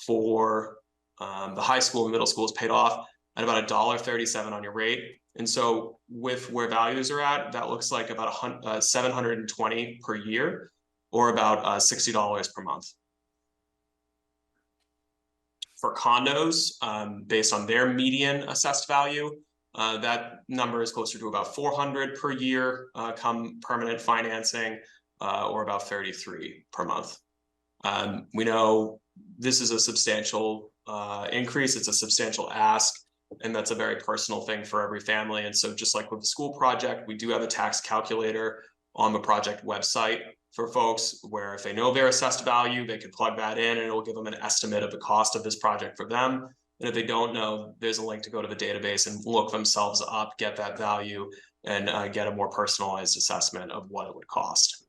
for the high school and middle school is paid off at about $1.37 on your rate. And so with where values are at, that looks like about 720 per year, or about $60 per month. For condos, based on their median assessed value, that number is closer to about 400 per year come permanent financing, or about 33 per month. We know this is a substantial increase. It's a substantial ask, and that's a very personal thing for every family. And so just like with the school project, we do have a tax calculator on the project website for folks where if they know their assessed value, they can plug that in and it'll give them an estimate of the cost of this project for them. And if they don't know, there's a link to go to the database and look themselves up, get that value, and get a more personalized assessment of what it would cost.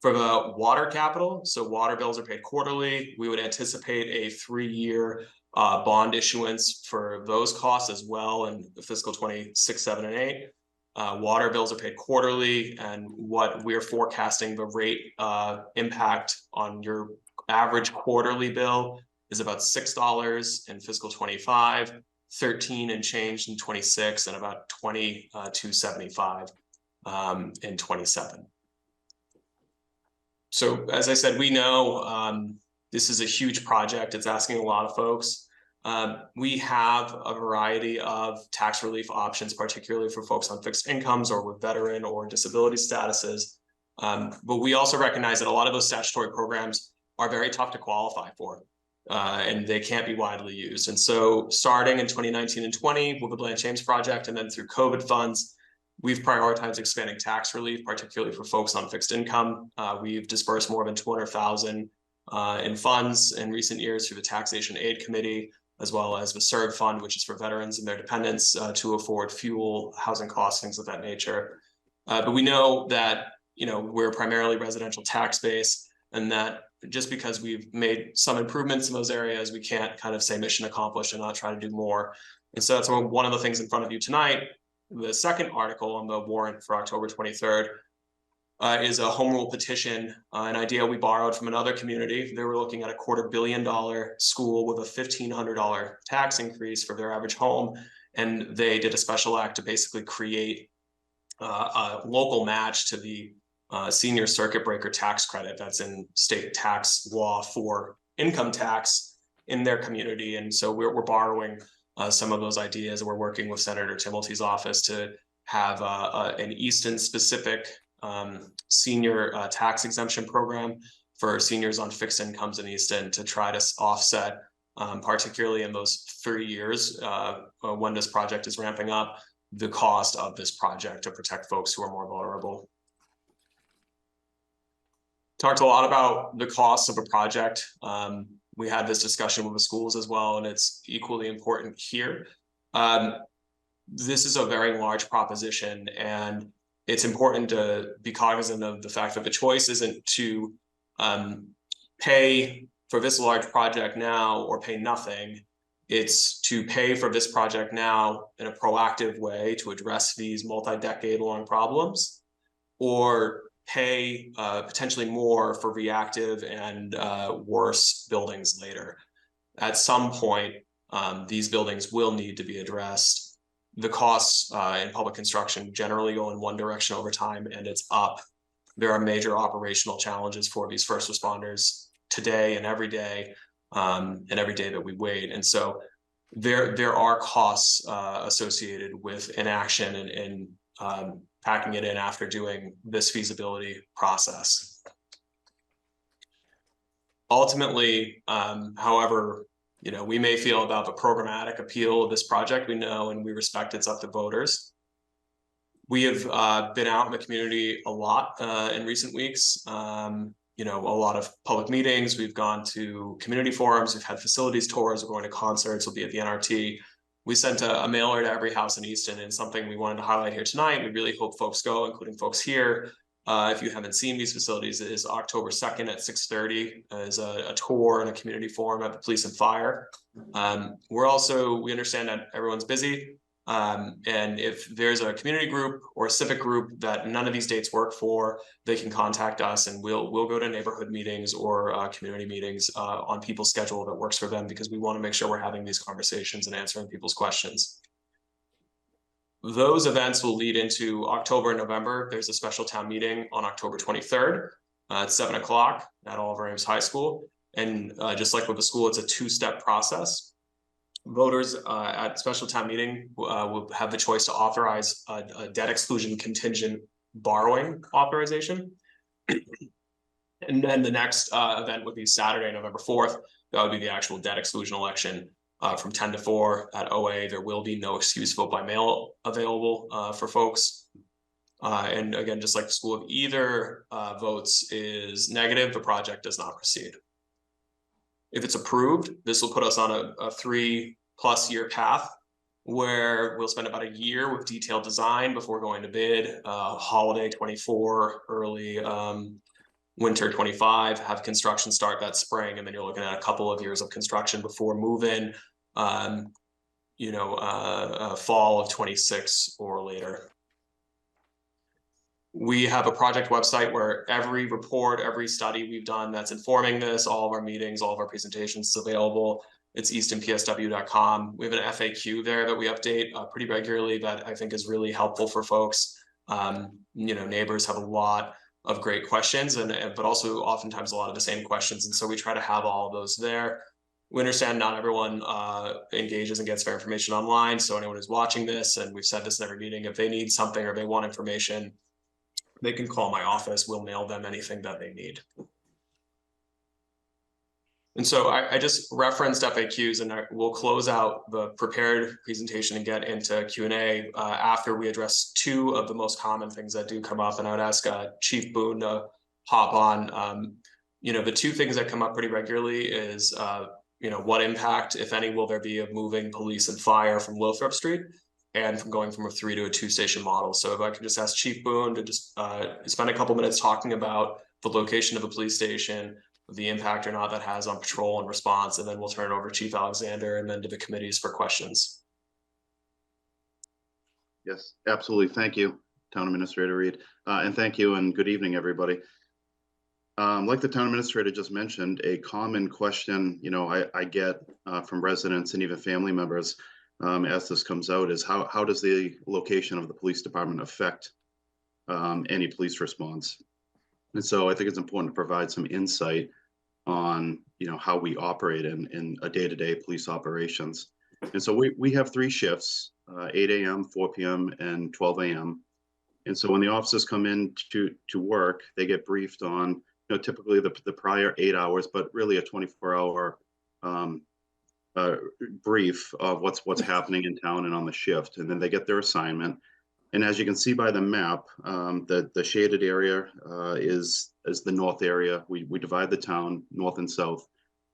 For the water capital, so water bills are paid quarterly. We would anticipate a 3-year bond issuance for those costs as well in fiscal 26, 7, and 8. Water bills are paid quarterly, and what we're forecasting the rate impact on your average quarterly bill is about $6 in fiscal 25, 13 and change in 26, and about $22.75 in 27. So as I said, we know this is a huge project. It's asking a lot of folks. We have a variety of tax relief options, particularly for folks on fixed incomes or with veteran or disability statuses. But we also recognize that a lot of those statutory programs are very tough to qualify for. and they can't be widely used. And so starting in 2019 and 20 with the Blanche James project, and then through COVID funds, we've prioritized expanding tax relief, particularly for folks on fixed income. We've dispersed more than $200,000 in funds in recent years through the Taxation Aid Committee, as well as the CERB Fund, which is for veterans and their dependents to afford fuel, housing costs, things of that nature. But we know that, you know, we're primarily residential tax base, and that just because we've made some improvements in those areas, we can't kind of say mission accomplished and not try to do more. And so that's one of the things in front of you tonight. The second article on the warrant for October 23rd is a home rule petition, an idea we borrowed from another community. They were looking at a $250 million school with a $1,500 tax increase for their average home. And they did a special act to basically create a local match to the senior circuit breaker tax credit that's in state tax law for income tax in their community. And so we're borrowing some of those ideas. We're working with Senator Timilty's office to have an Easton specific senior tax exemption program for seniors on fixed incomes in Easton to try to offset, particularly in those 3 years when this project is ramping up, the cost of this project to protect folks who are more vulnerable. Talked a lot about the cost of a project. We had this discussion with the schools as well, and it's equally important here. This is a very large proposition, and it's important to be cognizant of the fact that the choice isn't to pay for this large project now or pay nothing. It's to pay for this project now in a proactive way to address these multi-decade long problems, or pay potentially more for reactive and worse buildings later. At some point, these buildings will need to be addressed. The costs in public construction generally go in one direction over time, and it's up. There are major operational challenges for these first responders today and every day that we wait. And so there are costs associated with inaction and packing it in after doing this feasibility process. Ultimately, however, you know, we may feel about the programmatic appeal of this project. We know and we respect it's up to voters. We have been out in the community a lot in recent weeks. You know, a lot of public meetings. We've gone to community forums. We've had facilities tours. We're going to concerts. We'll be at the NRT. We sent a mailer to every house in Easton, and something we wanted to highlight here tonight. We really hope folks go, including folks here. If you haven't seen these facilities, it is October 2nd at 6:30 as a tour and a community forum at the Police and Fire. We understand that everyone's busy. And if there's a community group or a civic group that none of these dates work for, they can contact us, and we'll go to neighborhood meetings or community meetings on people's schedule that works for them, because we want to make sure we're having these conversations and answering people's questions. Those events will lead into October and November. There's a special town meeting on October 23rd at 7 o'clock at Oliver Ames High School. And just like with the school, it's a two-step process. Voters at special town meeting will have the choice to authorize a debt exclusion contingent borrowing authorization. And then the next event would be Saturday, November 4th. That would be the actual debt exclusion election from 10 to 4 at OA. There will be no excuse vote by mail available for folks. And again, just like the school, if either votes is negative, the project does not proceed. If it's approved, this will put us on a 3+ year path where we'll spend about a year with detailed design before going to bid, holiday 24, early winter 25, have construction start that spring, and then you're looking at a couple of years of construction before move-in, fall of 26 or later. We have a project website where every report, every study we've done that's informing this, all of our meetings, all of our presentations is available. It's eastonpsw.com. We have an FAQ there that we update pretty regularly that I think is really helpful for folks. Neighbors have a lot of great questions, but also oftentimes a lot of the same questions. And so we try to have all of those there. We understand not everyone engages and gets their information online. So anyone who's watching this, and we've said this in every meeting, if they need something or they want information, they can call my office. We'll mail them anything that they need. And so I just referenced FAQs, and we'll close out the prepared presentation and get into Q&A after we address two of the most common things that do come up. And I would ask Chief Boone to hop on. You know, the two things that come up pretty regularly is, you know, what impact, if any, will there be of moving police and fire from Lothrop Street and from going from a 3 to a 2 station model. So if I could just ask Chief Boone to just spend a couple minutes talking about the location of a police station, the impact or not that has on patrol and response, and then we'll turn it over to Chief Alexander and then to the committees for questions. Yes, absolutely. Thank you, Town Administrator Reed. And thank you and good evening, everybody. Like the Town Administrator just mentioned, a common question, you know, I get from residents and even family members as this comes out is how does the location of the police department affect any police response? And so I think it's important to provide some insight on, you know, how we operate in a day-to-day police operations. And so we have 3 shifts, 8 a.m., 4 p.m., and 12 a.m. And so when the officers come in to work, they get briefed on, you know, typically the prior 8 hours, but really a 24-hour brief of what's happening in town and on the shift. And then they get their assignment. And as you can see by the map, the shaded area is the north area. We divide the town north and south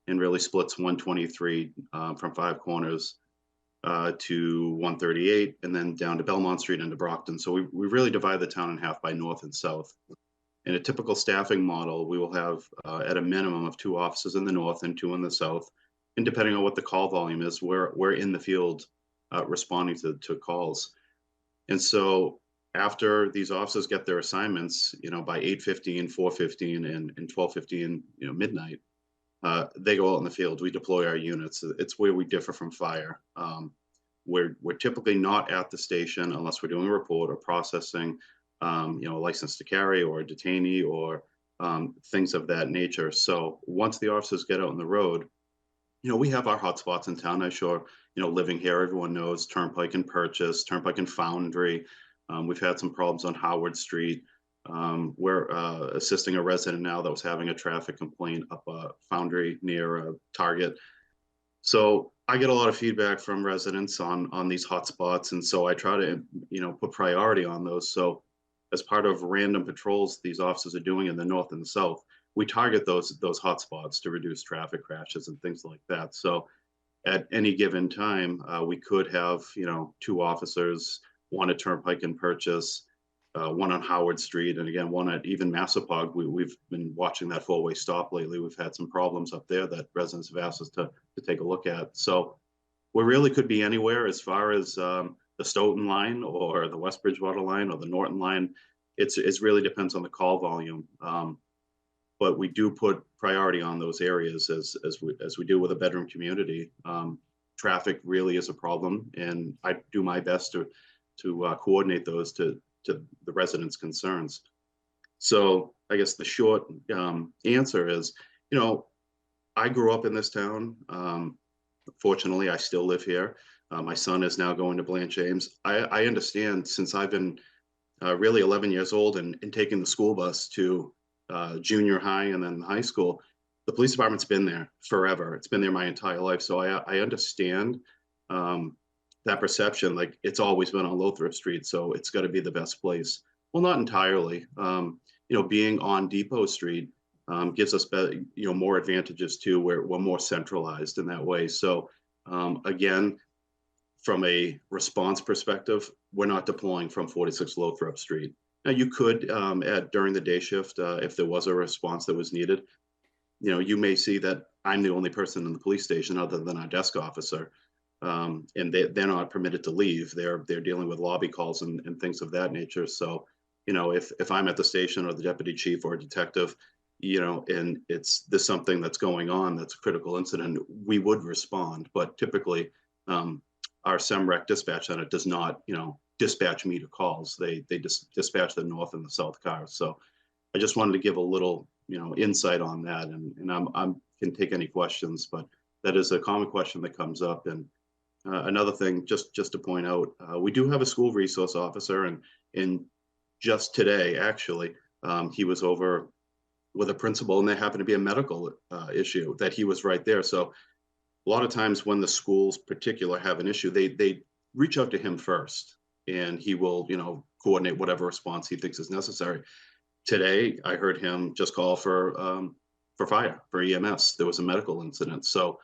and really splits 123 from 5 Corners to 138 and then down to Belmont Street into Brockton. So we really divide the town in half by north and south. In a typical staffing model, we will have at a minimum of 2 officers in the north and 2 in the south. And depending on what the call volume is, we're in the field responding to calls. And so after these officers get their assignments, you know, by 8:15, 4:15, and 12:15, you know, midnight, they go out in the field. We deploy our units. It's where we differ from fire. We're typically not at the station unless we're doing a report or processing, you know, a license to carry or a detainee or things of that nature. So once the officers get out on the road, you know, we have our hotspots in town. I'm sure, you know, living here, everyone knows Turnpike and Purchase, Turnpike and Foundry. We've had some problems on Howard Street. We're assisting a resident now that was having a traffic complaint up Foundry near Target. So I get a lot of feedback from residents on these hotspots. And so I try to, you know, put priority on those. So as part of random patrols these officers are doing in the north and the south, we target those hotspots to reduce traffic crashes and things like that. So at any given time, we could have, you know, 2 officers, 1 at Turnpike and Purchase, 1 on Howard Street, and again, 1 at even Massapog. We've been watching that 4-way stop lately. We've had some problems up there that residents have asked us to take a look at. So we really could be anywhere as far as the Stoughton line or the West Bridgewater line or the Norton line. It really depends on the call volume. But we do put priority on those areas as we do with a bedroom community. Traffic really is a problem, and I do my best to coordinate those to the residents' concerns. So I guess the short answer is, you know, I grew up in this town. Fortunately, I still live here. My son is now going to Blanche James. I understand since I've been really 11 years old and taking the school bus to junior high and then high school, the police department's been there forever. It's been there my entire life. So I understand that perception, like it's always been on Lothrop Street, so it's got to be the best place. Well, not entirely. You know, being on Depot Street gives us better, you know, more advantages too, where we're more centralized in that way. So again, from a response perspective, we're not deploying from 46 Lothrop Street. Now you could during the day shift, if there was a response that was needed, you know, you may see that I'm the only person in the police station other than our desk officer. And they're not permitted to leave. They're dealing with lobby calls and things of that nature. So, you know, if I'm at the station or the deputy chief or a detective, you know, and there's something that's going on that's a critical incident, we would respond. But typically, our SEMREC dispatch center does not, you know, dispatch me to calls. They just dispatch the north and the south cars. So I just wanted to give a little, you know, insight on that, and I can take any questions, but that is a common question that comes up. And another thing, just to point out, we do have a school resource officer, and just today, actually, he was over with a principal, and there happened to be a medical issue that he was right there. So a lot of times when the schools particular have an issue, they reach out to him first, and he will, you know, coordinate whatever response he thinks is necessary. Today, I heard him just call for fire, for EMS. There was a medical incident. So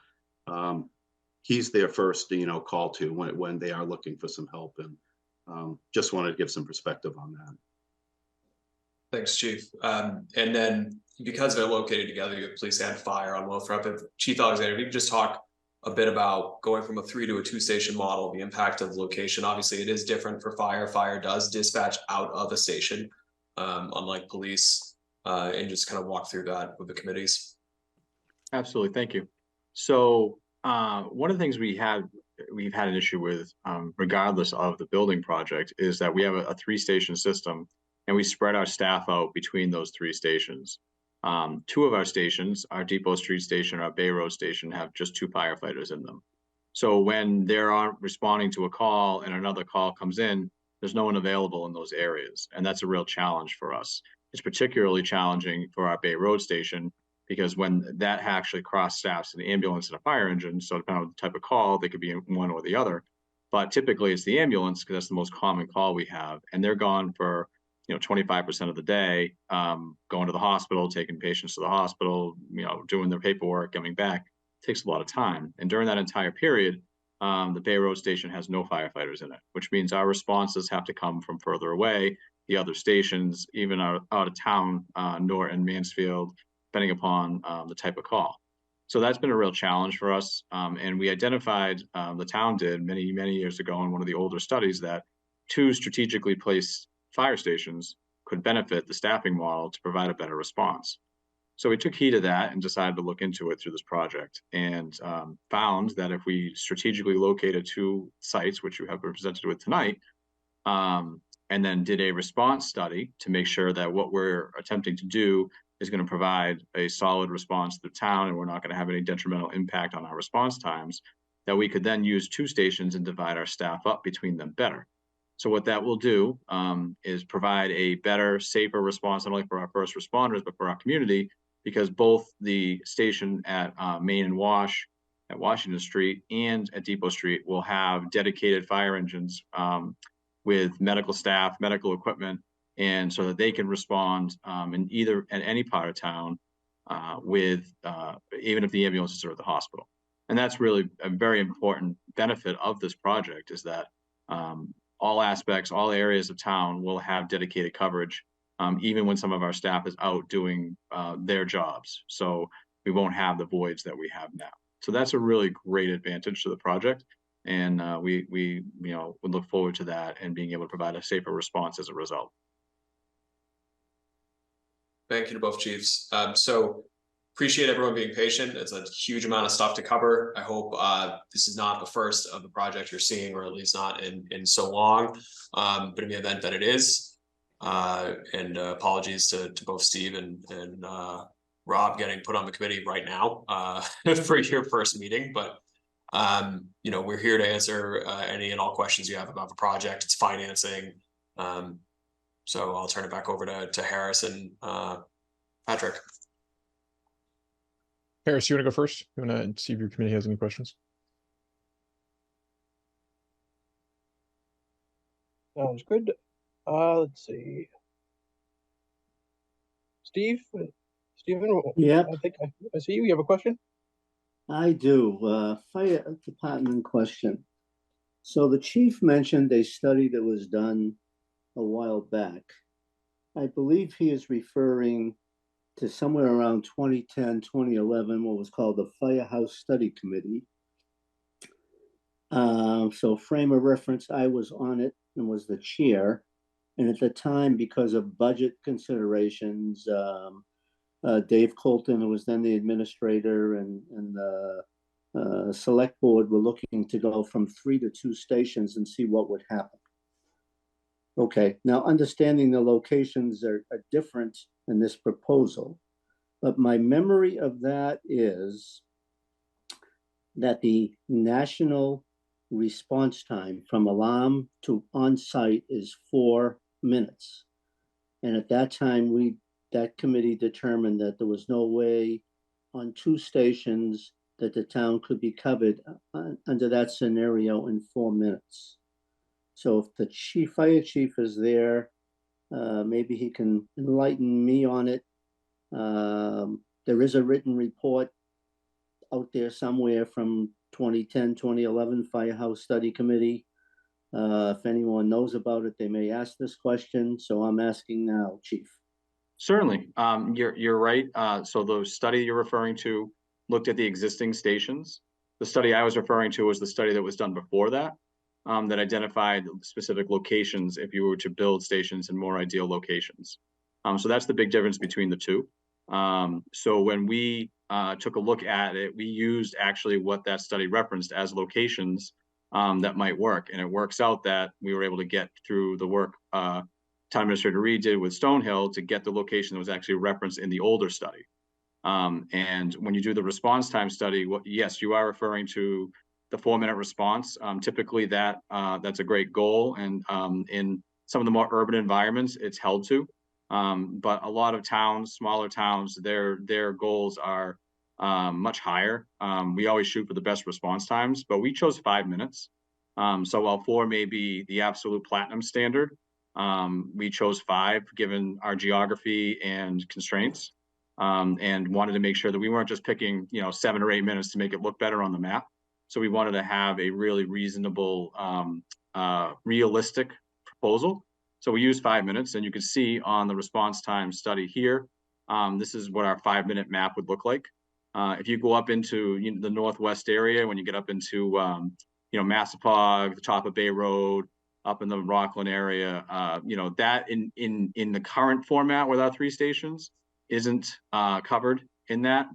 he's their first, you know, call to when they are looking for some help. And just wanted to give some perspective on that. Thanks, Chief. And then because they're located together, you have police and fire on Winthrop. If Chief Alexander, if you could just talk a bit about going from a 3 to a 2 station model, the impact of location. Obviously, it is different for fire. Fire does dispatch out of a station, unlike police, and just kind of walk through that with the committees. Absolutely, thank you. So one of the things we've had an issue with, regardless of the building project, is that we have a 3-station system, and we spread our staff out between those 3 stations. 2 of our stations, our Depot Street station, our Bay Road station, have just 2 firefighters in them. So when they're responding to a call and another call comes in, there's no one available in those areas. And that's a real challenge for us. It's particularly challenging for our Bay Road station, because when that actually cross staffs an ambulance and a fire engine, so depending on the type of call, they could be in one or the other. But typically it's the ambulance, because that's the most common call we have. And they're gone for 25% of the day, going to the hospital, taking patients to the hospital, doing their paperwork, coming back. It takes a lot of time. And during that entire period, the Bay Road station has no firefighters in it, which means our responses have to come from further away. The other stations, even out of town, Norton, Mansfield, depending upon the type of call. So that's been a real challenge for us. And we identified, the town did many, many years ago in one of the older studies, that 2 strategically placed fire stations could benefit the staffing model to provide a better response. So we took heed of that and decided to look into it through this project, and found that if we strategically located 2 sites, which you have been presented with tonight, and then did a response study to make sure that what we're attempting to do is going to provide a solid response to the town, and we're not going to have any detrimental impact on our response times, that we could then use 2 stations and divide our staff up between them better. So what that will do is provide a better, safer response, not only for our first responders, but for our community, because both the station at Main and Wash at Washington Street and at Depot Street will have dedicated fire engines with medical staff, medical equipment, and so that they can respond in any part of town with even if the ambulances are at the hospital. And that's really a very important benefit of this project, is that all aspects, all areas of town will have dedicated coverage, even when some of our staff is out doing their jobs. So we won't have the voids that we have now. So that's a really great advantage to the project. And we would look forward to that and being able to provide a safer response as a result. Thank you to both chiefs. So appreciate everyone being patient. It's a huge amount of stuff to cover. I hope this is not the first of the project you're seeing, or at least not in so long. But in the event that it is, and apologies to both Steve and Rob getting put on the committee right now for your first meeting. But we're here to answer any and all questions you have about the project, its financing. So I'll turn it back over to Harris and Patrick. Harris, you want to go first? You want to see if your committee has any questions? Sounds good. Let's see. Stephen. Yeah. I think I see you. You have a question? I do. Fire department question. So the chief mentioned a study that was done a while back. I believe he is referring to somewhere around 2010, 2011, what was called the Firehouse Study Committee. So frame of reference, I was on it and was the chair. And at the time, because of budget considerations, Dave Colton, who was then the administrator, and the select board were looking to go from 3 to 2 stations and see what would happen. Okay, now understanding the locations are different in this proposal, but my memory of that is that the national response time from alarm to on-site is 4 minutes. And at that time, that committee determined that there was no way on 2 stations that the town could be covered under that scenario in 4 minutes. So if the fire chief is there, maybe he can enlighten me on it. There is a written report out there somewhere from 2010, 2011 Firehouse Study Committee. If anyone knows about it, they may ask this question. So I'm asking now, Chief. Certainly. You're right. So the study you're referring to looked at the existing stations. The study I was referring to was the study that was done before that, that identified specific locations if you were to build stations in more ideal locations. So that's the big difference between the two. So when we took a look at it, we used actually what that study referenced as locations that might work. And it works out that we were able to get through the work Town Administrator Reed did with Stonehill to get the location that was actually referenced in the older study. And when you do the response time study, yes, you are referring to the 4-minute response. Typically that's a great goal. And in some of the more urban environments, it's held to. But a lot of towns, smaller towns, their goals are much higher. We always shoot for the best response times, but we chose 5 minutes. So while 4 may be the absolute platinum standard, we chose 5 given our geography and constraints, and wanted to make sure that we weren't just picking 7 or 8 minutes to make it look better on the map. So we wanted to have a really reasonable, realistic proposal. So we used 5 minutes, and you can see on the response time study here, this is what our 5-minute map would look like. If you go up into the northwest area, when you get up into Massapog, the top of Bay Road, up in the Rockland area, that in the current format with our 3 stations isn't covered in that.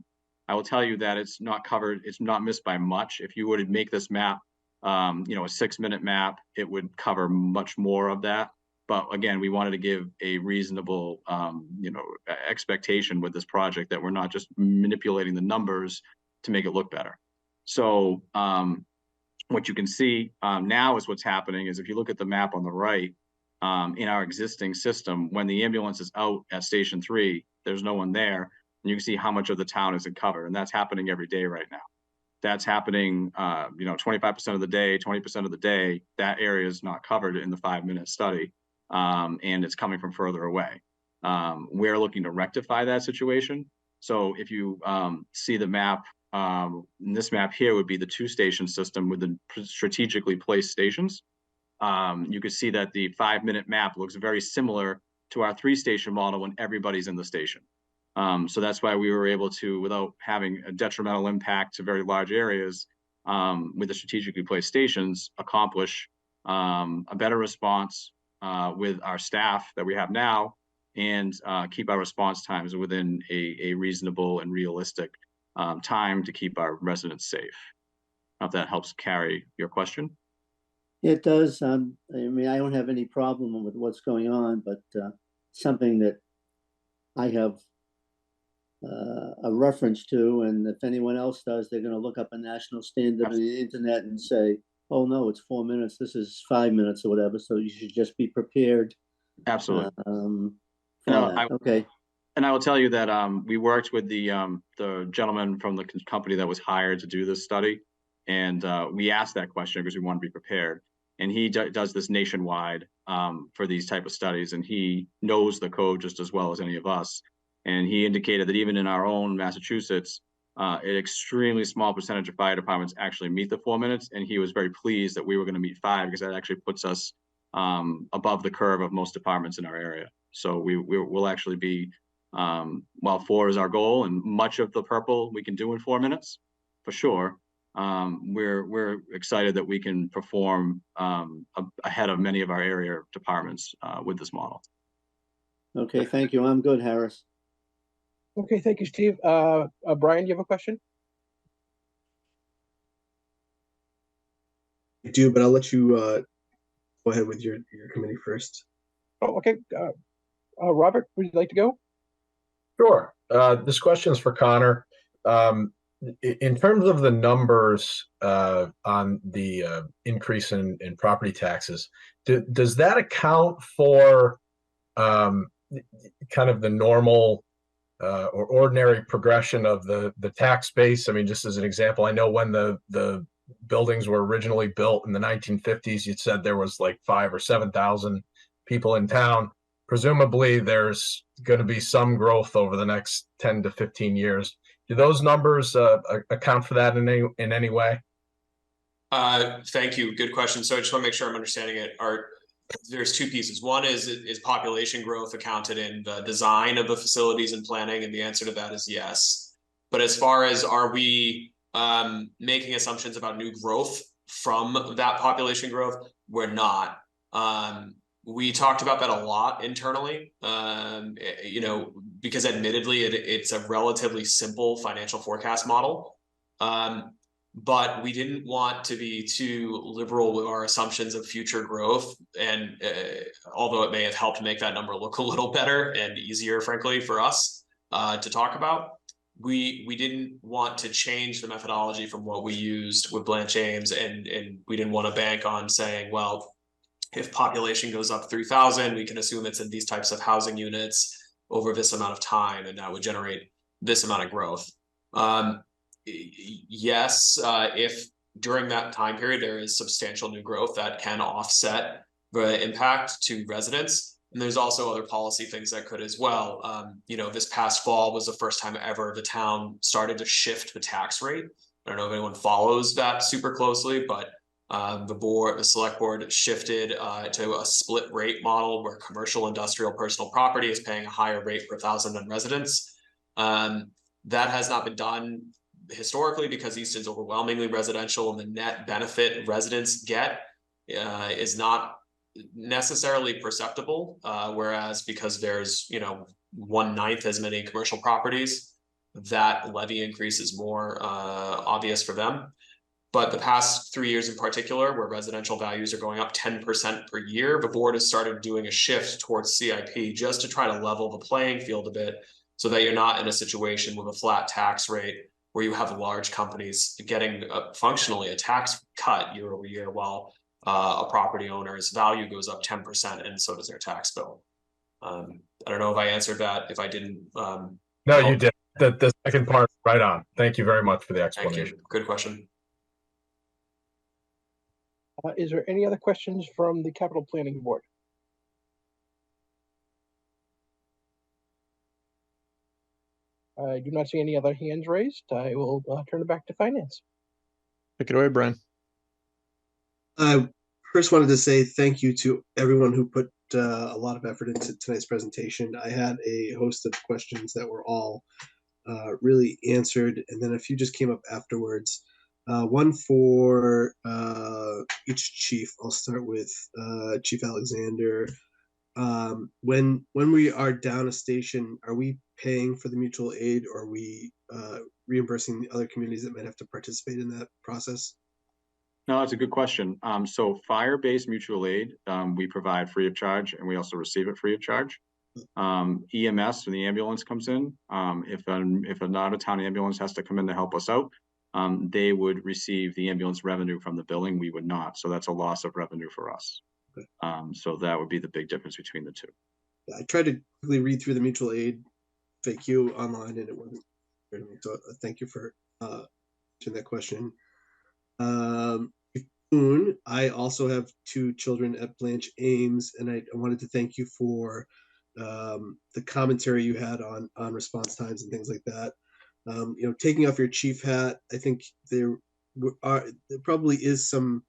I will tell you that it's not covered, it's not missed by much. If you were to make this map, a 6-minute map, it would cover much more of that. But again, we wanted to give a reasonable, expectation with this project that we're not just manipulating the numbers to make it look better. So what you can see now is what's happening is if you look at the map on the right, in our existing system, when the ambulance is out at Station 3, there's no one there, and you can see how much of the town isn't covered, and that's happening every day right now. That's happening, 25% of the day, 20% of the day, that area is not covered in the 5-minute study, and it's coming from further away. We're looking to rectify that situation. So if you see the map, this map here would be the 2-station system with the strategically placed stations. You can see that the 5-minute map looks very similar to our 3-station model when everybody's in the station. So that's why we were able to, without having a detrimental impact to very large areas, with the strategically placed stations, accomplish a better response with our staff that we have now, and keep our response times within a reasonable and realistic time to keep our residents safe. I don't know if that helps carry your question. It does. I mean, I don't have any problem with what's going on, but something that I have a reference to, and if anyone else does, they're going to look up a national standard on the internet and say, oh no, it's 4 minutes, this is 5 minutes or whatever, so you should just be prepared. Absolutely. Okay. And I will tell you that we worked with the gentleman from the company that was hired to do this study, and we asked that question because we want to be prepared. And he does this nationwide for these type of studies, and he knows the code just as well as any of us. And he indicated that even in our own Massachusetts, an extremely small percentage of fire departments actually meet the 4 minutes. And he was very pleased that we were going to meet 5, because that actually puts us above the curve of most departments in our area. So we'll actually be, while 4 is our goal, and much of the purple we can do in 4 minutes, for sure. We're excited that we can perform ahead of many of our area departments with this model. Okay, thank you. I'm good, Harris. Okay, thank you, Steve. Brian, do you have a question? I do, but I'll let you go ahead with your committee first. Oh, okay. Robert, would you like to go? Sure. This question is for Connor. In terms of the numbers on the increase in property taxes, does that account for kind of the normal or ordinary progression of the tax base? I mean, just as an example, I know when the buildings were originally built in the 1950s, you said there was like 5,000 or 7,000 people in town. Presumably there's going to be some growth over the next 10 to 15 years. Do those numbers account for that in any way? Thank you. Good question. So I just want to make sure I'm understanding it. There's two pieces. One is population growth accounted in the design of the facilities and planning? And the answer to that is yes. But as far as are we making assumptions about new growth from that population growth, we're not. We talked about that a lot internally, you know, because admittedly it's a relatively simple financial forecast model. But we didn't want to be too liberal with our assumptions of future growth. And although it may have helped make that number look a little better and easier, frankly, for us to talk about, we didn't want to change the methodology from what we used with Blanche Ames, and we didn't want to bank on saying, well, if population goes up 3,000, we can assume it's in these types of housing units over this amount of time, and that would generate this amount of growth. Yes, if during that time period there is substantial new growth, that can offset the impact to residents. And there's also other policy things that could as well. You know, this past fall was the first time ever the town started to shift the tax rate. I don't know if anyone follows that super closely, but the select board shifted to a split rate model where commercial, industrial, personal property is paying a higher rate per thousand than residents. That has not been done historically because Easton's overwhelmingly residential, and the net benefit residents get is not necessarily perceptible. Whereas because there's, you know, 1/9 as many commercial properties, that levy increase is more obvious for them. But the past 3 years in particular, where residential values are going up 10% per year, the board has started doing a shift towards CIP just to try to level the playing field a bit, so that you're not in a situation with a flat tax rate where you have large companies getting functionally a tax cut year over year, while a property owner's value goes up 10% and so does their tax bill. I don't know if I answered that. If I didn't, no, you did. The second part, right on. Thank you very much for the explanation. Thank you. Good question. Is there any other questions from the capital planning board? I do not see any other hands raised. I will turn it back to finance. Take it away, Brian. I first wanted to say thank you to everyone who put a lot of effort into tonight's presentation. I had a host of questions that were all really answered, and then a few just came up afterwards. One for each chief. I'll start with Chief Alexander. When we are down a station, are we paying for the mutual aid, or are we reimbursing the other communities that might have to participate in that process? No, that's a good question. So fire-based mutual aid, we provide free of charge, and we also receive it free of charge. EMS, when the ambulance comes in, if an out-of-town ambulance has to come in to help us out, they would receive the ambulance revenue from the billing. We would not. So that's a loss of revenue for us. Okay. So that would be the big difference between the two. I tried to quickly read through the mutual aid FAQ online, and it wasn't. So thank you for answering that question. I also have 2 children at Blanche Ames, and I wanted to thank you for the commentary you had on response times and things like that. You know, taking off your chief hat, I think there probably is some,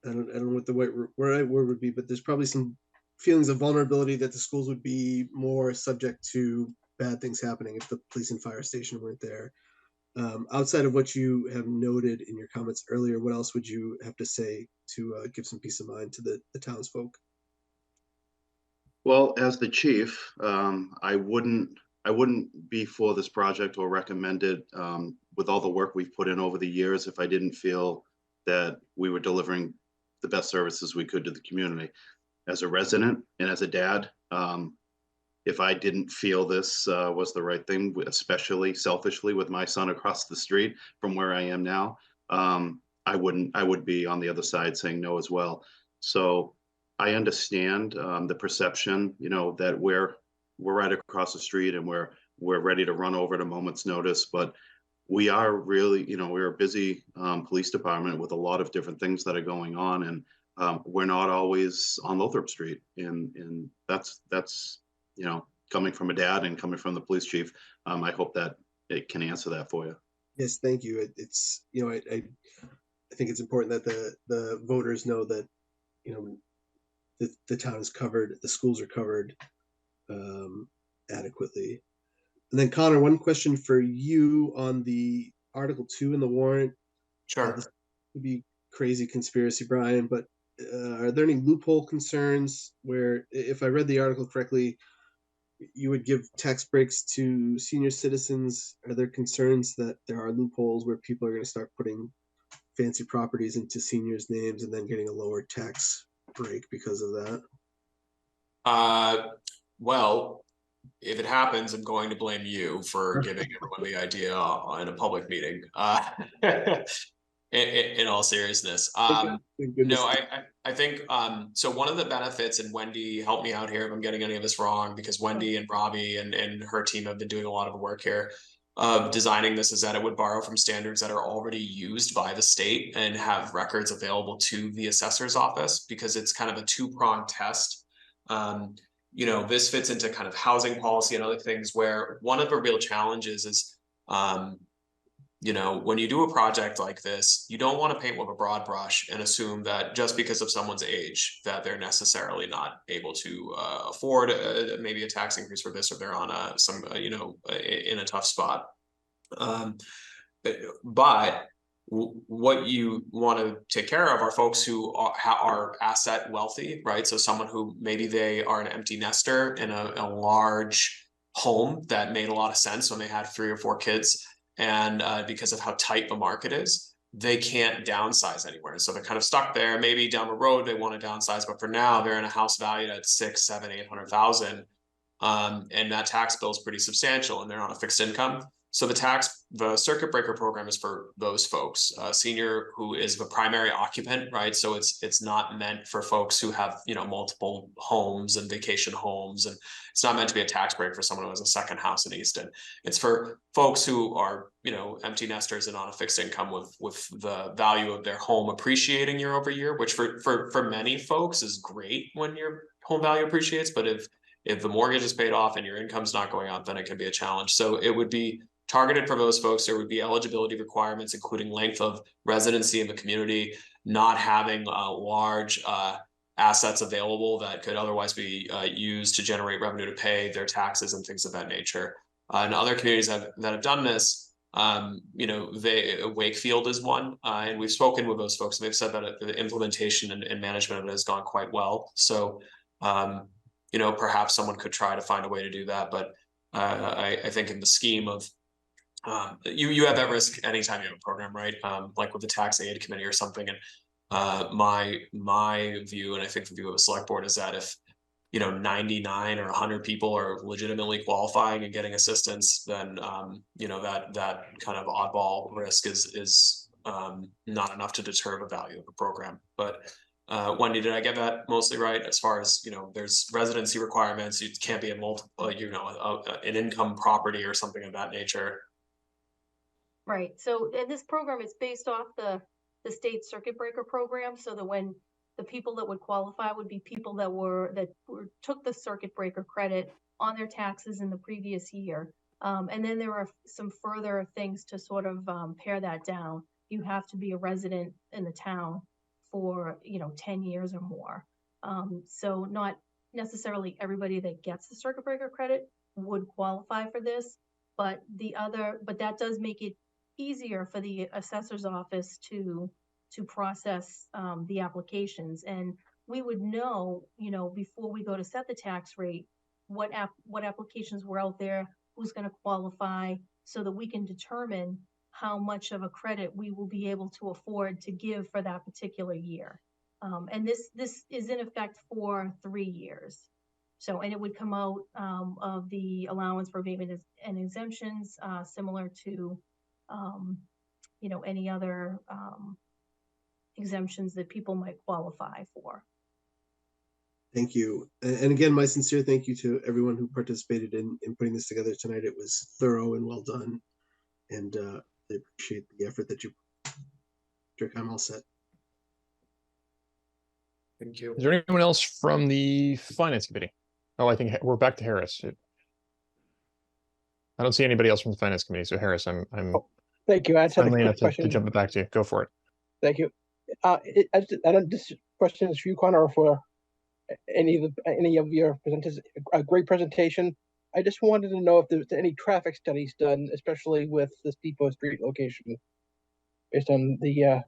I don't know what the right word would be, but there's probably some feelings of vulnerability that the schools would be more subject to bad things happening if the police and fire station weren't there. Outside of what you have noted in your comments earlier, what else would you have to say to give some peace of mind to the townsfolk? Well, as the chief, I wouldn't be for this project or recommend it with all the work we've put in over the years if I didn't feel that we were delivering the best services we could to the community. As a resident and as a dad, if I didn't feel this was the right thing, especially selfishly with my son across the street from where I am now, I would be on the other side saying no as well. So I understand the perception, you know, that we're right across the street and we're ready to run over at a moment's notice, but we are really, you know, we're a busy police department with a lot of different things that are going on, and we're not always on Lothrop Street, and that's you know, coming from a dad and coming from the police chief. I hope that it can answer that for you. Yes, thank you. It's, you know, I think it's important that the voters know that, you know, the town is covered, the schools are covered adequately. And then Connor, one question for you on the Article 2 in the warrant. Sure. This would be crazy conspiracy, Brian, but are there any loophole concerns where, if I read the article correctly, you would give tax breaks to senior citizens? Are there concerns that there are loopholes where people are going to start putting fancy properties into seniors' names and then getting a lower tax break because of that? Well, if it happens, I'm going to blame you for giving everyone the idea in a public meeting. In all seriousness, no, I think so. One of the benefits, and Wendy, help me out here if I'm getting any of this wrong, because Wendy and Robbie and her team have been doing a lot of work here of designing this, is that it would borrow from standards that are already used by the state and have records available to the assessor's office, because it's kind of a two-pronged test. You know, this fits into kind of housing policy and other things where one of the real challenges is, you know, when you do a project like this, you don't want to paint with a broad brush and assume that just because of someone's age that they're necessarily not able to afford maybe a tax increase for this, or they're on you know, in a tough spot. But what you want to take care of are folks who are asset wealthy, right? So someone who maybe they are an empty nester in a large home that made a lot of sense when they had 3 or 4 kids. And because of how tight the market is, they can't downsize anywhere. So they're kind of stuck there. Maybe down the road they want to downsize, but for now they're in a house valued at 6, 7, 800,000, and that tax bill is pretty substantial, and they're on a fixed income. So the circuit breaker program is for those folks, senior who is the primary occupant, right? So it's not meant for folks who have, you know, multiple homes and vacation homes, and it's not meant to be a tax break for someone who has a second house in Easton. It's for folks who are, you know, empty nesters and on a fixed income with the value of their home appreciating year over year, which for many folks is great when your home value appreciates. But if the mortgage is paid off and your income's not going up, then it can be a challenge. So it would be targeted for those folks. There would be eligibility requirements, including length of residency in the community, not having large assets available that could otherwise be used to generate revenue to pay their taxes and things of that nature. And other communities that have done this, you know, Wakefield is one, and we've spoken with those folks, and they've said that the implementation and management of it has gone quite well. So, you know, perhaps someone could try to find a way to do that, but I think in the scheme of you have that risk anytime you have a program, right? Like with the tax aid committee or something. And my view, and I think the view of the select board, is that if, you know, 99 or 100 people are legitimately qualifying and getting assistance, then you know, that kind of oddball risk is not enough to deter the value of the program. But Wendy, did I get that mostly right? As far as, you know, there's residency requirements, it can't be a multiple, you know, an income property or something of that nature. Right. So, and this program is based off the state circuit breaker program. So that when the people that would qualify would be people that took the circuit breaker credit on their taxes in the previous year. And then there are some further things to sort of pare that down. You have to be a resident in the town for, you know, 10 years or more. So not necessarily everybody that gets the circuit breaker credit would qualify for this, but that does make it easier for the assessor's office to process the applications. And we would know, you know, before we go to set the tax rate, what applications were out there, who's going to qualify, so that we can determine how much of a credit we will be able to afford to give for that particular year. And this is in effect for 3 years. So, and it would come out of the allowance for abatement and exemptions, similar to you know, any other exemptions that people might qualify for. Thank you. And again, my sincere thank you to everyone who participated in putting this together tonight. It was thorough and well done. And I appreciate the effort that you took. I'm all set. Thank you. Is there anyone else from the finance committee? Oh, I think we're back to Harris. I don't see anybody else from the finance committee. So Harris, I'm Thank you. I just had a friendly quick enough to question. jump it back to you. Go for it. Thank you. I don't, this question is for you, Connor, or for any of your presenters. A great presentation. I just wanted to know if there's any traffic studies done, especially with this Depot Street location, based on the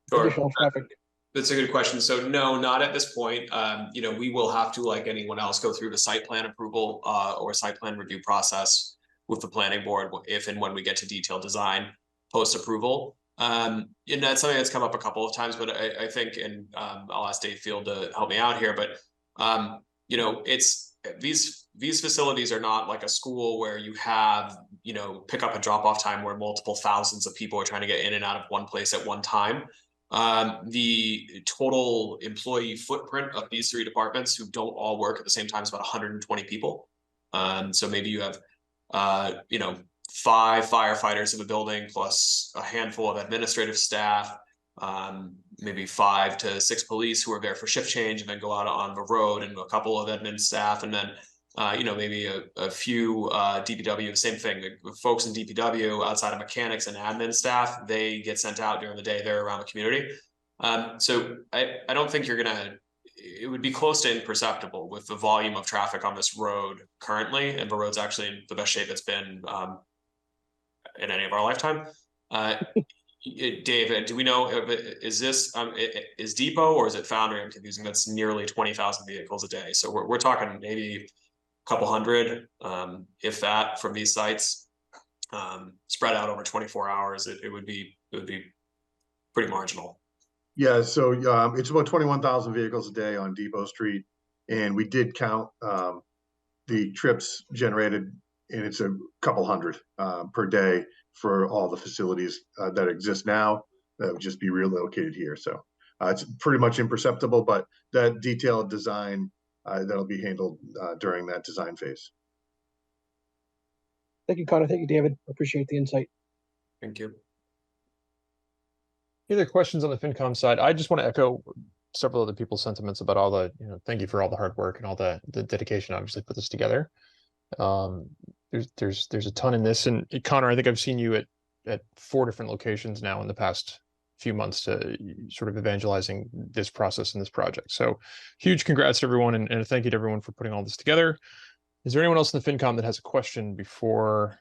Sure. additional traffic. That's a good question. So no, not at this point. You know, we will have to, like anyone else, go through the site plan approval or site plan review process with the planning board if and when we get to detailed design post approval. And that's something that's come up a couple of times, but I think, and I'll ask Dave Field to help me out here, but you know, it's these facilities are not like a school where you have, you know, pick up and drop off time where multiple thousands of people are trying to get in and out of one place at one time. The total employee footprint of these three departments, who don't all work at the same time, is about 120 people. So maybe you have, you know, 5 firefighters in the building plus a handful of administrative staff, maybe 5 to 6 police who are there for shift change and then go out on the road, and a couple of admin staff, and then you know, maybe a few DPW, same thing. The folks in DPW outside of mechanics and admin staff, they get sent out during the day. They're around the community. So I don't think you're gonna, it would be close to imperceptible with the volume of traffic on this road currently. And the road's actually in the best shape it's been in any of our lifetime. Dave, do we know, is this, is Depot or is it Foundry? I'm confusing. That's nearly 20,000 vehicles a day. So we're talking maybe couple hundred, if that, from these sites, spread out over 24 hours. It would be pretty marginal. Yeah, so it's about 21,000 vehicles a day on Depot Street, and we did count the trips generated, and it's a couple hundred per day for all the facilities that exist now that would just be relocated here. So it's pretty much imperceptible, but that detailed design that'll be handled during that design phase. Thank you, Connor. Thank you, David. Appreciate the insight. Thank you. Any other questions on the FinCom side? I just want to echo several other people's sentiments about all the, you know, thank you for all the hard work and all the dedication, obviously, put this together. There's a ton in this, and Connor, I think I've seen you at 4 different locations now in the past few months to sort of evangelizing this process and this project. So huge congrats to everyone, and a thank you to everyone for putting all this together. Is there anyone else in the FinCom that has a question before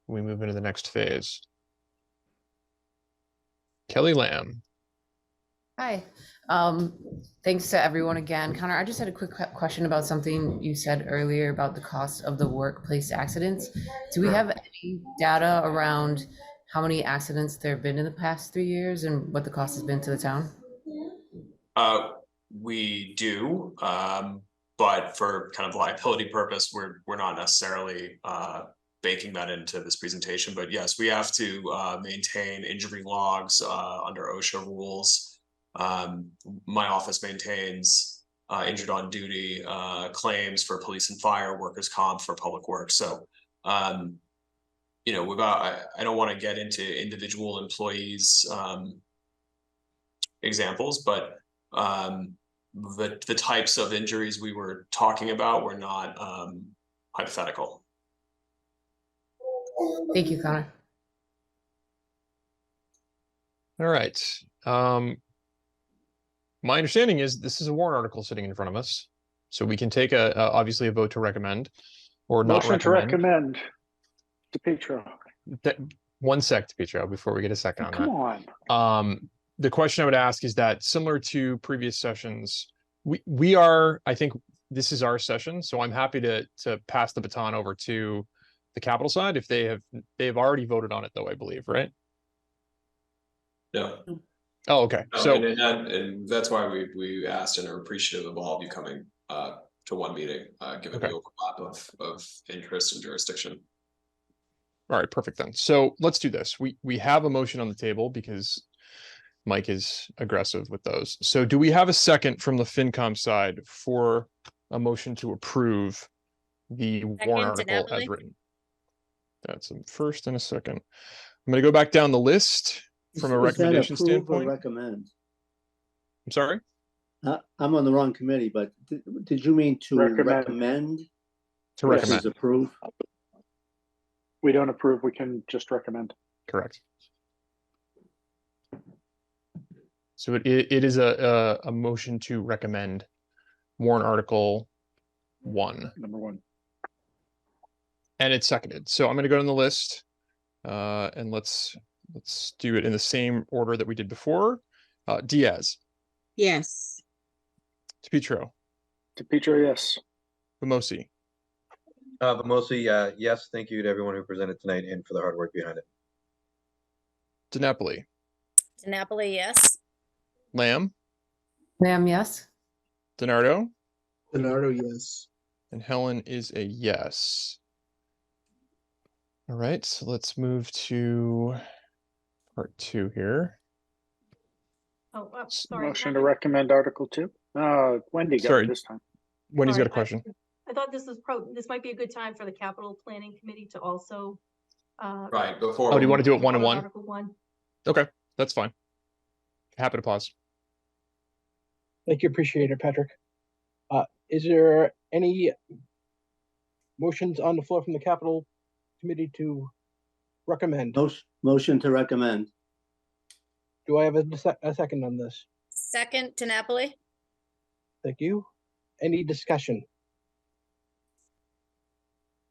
we move into the next phase? Kelly Lamb. Hi. Thanks to everyone again. Connor, I just had a quick question about something you said earlier about the cost of the workplace accidents. Do we have any data around how many accidents there have been in the past 3 years and what the cost has been to the town? We do, but for kind of liability purpose, we're not necessarily baking that into this presentation. But yes, we have to maintain injury logs under OSHA rules. My office maintains injured on duty claims for police and fire, workers' comp, for public works. So you know, I don't want to get into individual employees examples, but the types of injuries we were talking about were not hypothetical. Thank you, Connor. All right. My understanding is this is a warrant article sitting in front of us, so we can take obviously a vote to recommend or not Motion to recommend. DePietro. One sec, DePietro, before we get a second on that. Come on. The question I would ask is that, similar to previous sessions, we are, I think this is our session, so I'm happy to pass the baton over to the capital side if they've already voted on it, though, I believe, right? No. Oh, okay. No, So and that's why we asked and are appreciative of all of you coming to one meeting, given the overlap of interest and jurisdiction. all right, perfect then. So let's do this. We have a motion on the table because Mike is aggressive with those. So do we have a second from the FinCom side for a motion to approve the warrant article as written? That's a first and a second. I'm going to go back down the list from a Is that recommendation approve or standpoint. recommend? I'm sorry? I'm on the wrong committee, but did you mean to recommend? To versus recommend. approve? We don't approve, we can just recommend. Correct. So it is a motion to recommend warrant article 1. Number 1. And it's seconded. So I'm going to go down the list and let's do it in the same order that we did before. Diaz, Yes. DePietro, DePietro, yes. Bamosi, But mostly, yes, thank you to everyone who presented tonight and for the hard work behind it. DiNapoli, DiNapoli, yes. Lamb, Lamb, yes. DiNardo, DiNardo, yes. and Helen is a yes. All right, so let's move to part 2 here. Oh, sorry. Motion to recommend Article 2. Wendy got Sorry. it this time. Wendy's Sorry, got a question. I thought this might be a good time for the capital planning committee to also. Right, before. Oh, do you want to do it one and one? Article 1. Okay, that's fine. Happy to pause. Thank you, appreciate it, Patrick. Is there any motions on the floor from the capital committee to recommend? Motion to recommend. Do I have a second on this? Second, DiNapoli. Thank you. Any discussion?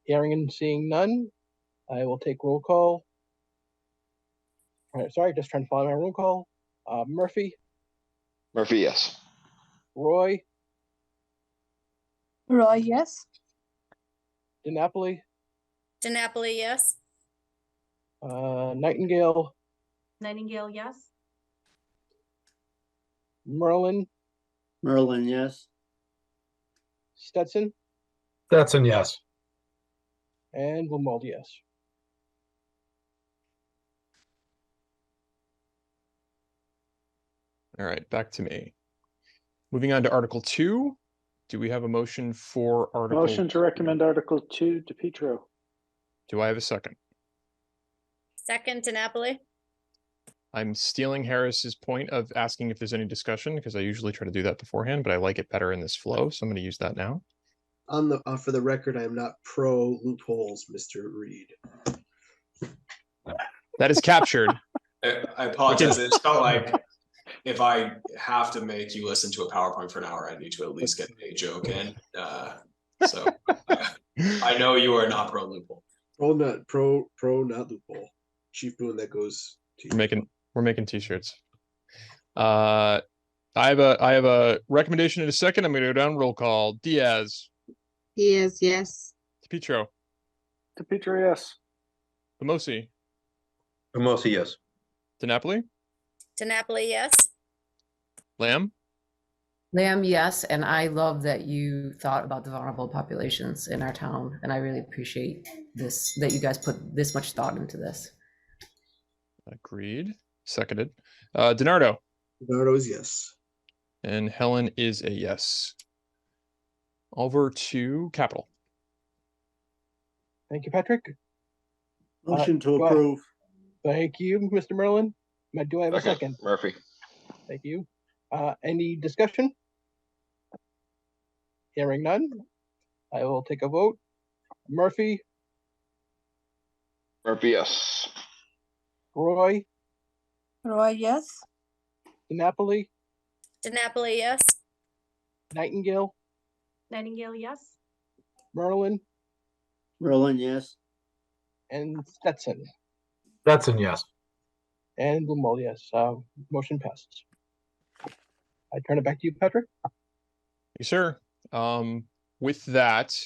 Hearing and seeing none, I will take roll call. All right, sorry, just trying to follow my roll call. Murphy, Murphy, yes. Roy, Roy, yes. DiNapoli, DiNapoli, yes. Nightingale, Nightingale, yes. Merlin, yes. Stetson, Stetson, yes. and Blumwald, yes. All right, back to me. Moving on to Article 2. Do we have a motion for Article? Motion to recommend Article 2, DePietro. Do I have a second? Second, DiNapoli. I'm stealing Harris's point of asking if there's any discussion because I usually try to do that beforehand, but I like it better in this flow, so I'm going to use that now. On the for the record, I am not pro loopholes, Mr. Reed. That is captured. I apologize. It felt like if I have to make you listen to a PowerPoint for an hour, I need to at least get a joke in. So I know you are not pro loophole. Not loophole. Chief Boone, that goes to you. We're making t-shirts. I have a recommendation in a second. I'm going to go down roll call. Diaz, Yes. DePietro, DePietro, yes. Bamosi, Mostly, yes. DiNapoli, DiNapoli, yes. Lamb, Lamb, yes. And I love that you thought about the vulnerable populations in our town. And I really appreciate this, that you guys put this much thought into this. agreed, seconded. DiNardo. DiNardo is yes. And Helen is a yes. Over to Capital. Thank you, Patrick. Motion to go ahead. approve. Thank you, Mr. Merlin. Do I have a second? Murphy. Thank you. Any discussion? Hearing none, I will take a vote. Murphy, Murphy, yes. Roy, Roy, yes. DiNapoli, DiNapoli, yes. Nightingale, Nightingale, yes. Merlin, yes. and Stetson. Stetson, yes. And Blumwald, yes. Motion passes. I turn it back to you, Patrick. Yes, sir. With that,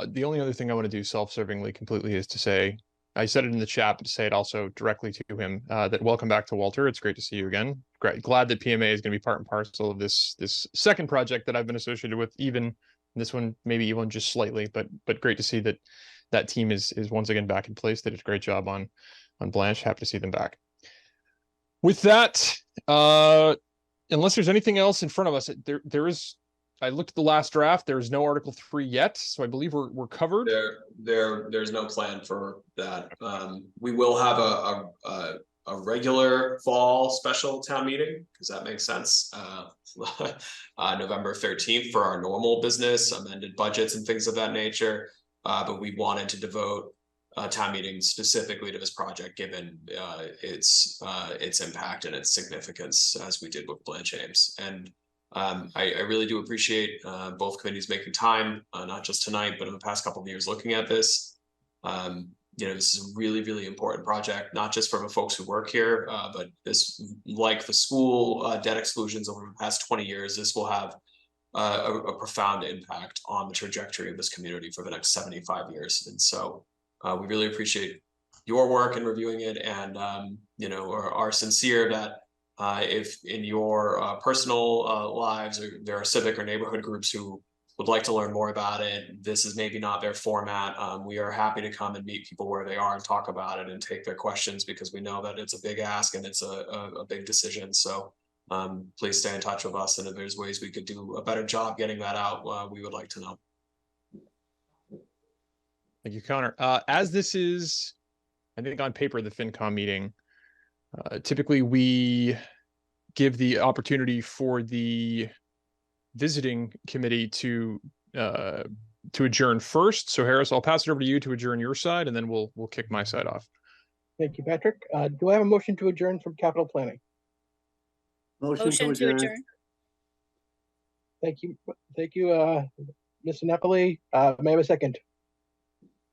the only other thing I want to do self-servingly completely is to say, I said it in the chat, but to say it also directly to him, that welcome back to Walter. It's great to see you again. Glad that PMA is going to be part and parcel of this second project that I've been associated with, even this one, maybe even just slightly, but great to see that team is once again back in place. They did a great job on Blanche. Happy to see them back. With that, unless there's anything else in front of us, there is. I looked at the last draft. There is no Article 3 yet, so I believe we're covered. There's no plan for that. We will have a regular fall special town meeting, because that makes sense. November 13th for our normal business, amended budgets and things of that nature. But we wanted to devote town meeting specifically to this project, given its impact and its significance, as we did with Blanche Ames. And I really do appreciate both committees making time, not just tonight, but in the past couple of years looking at this. This is a really, really important project, not just for the folks who work here, but this, like the school debt exclusions over the past 20 years, this will have a profound impact on the trajectory of this community for the next 75 years. And so we really appreciate your work in reviewing it, and are sincere that if in your personal lives, or there are civic or neighborhood groups who would like to learn more about it, this is maybe not their format. We are happy to come and meet people where they are and talk about it and take their questions, because we know that it's a big ask and it's a big decision. So please stay in touch with us, and if there's ways we could do a better job getting that out, we would like to know. Thank you, Connor. As this is, I think on paper, the FinCom meeting, typically we give the opportunity for the visiting committee to adjourn first. So Harris, I'll pass it over to you to adjourn your side, and then we'll kick my side off. Thank you, Patrick. Do I have a motion to adjourn from capital planning? Motion to adjourn. Thank you. Thank you, Ms. Napoli. May I have a second?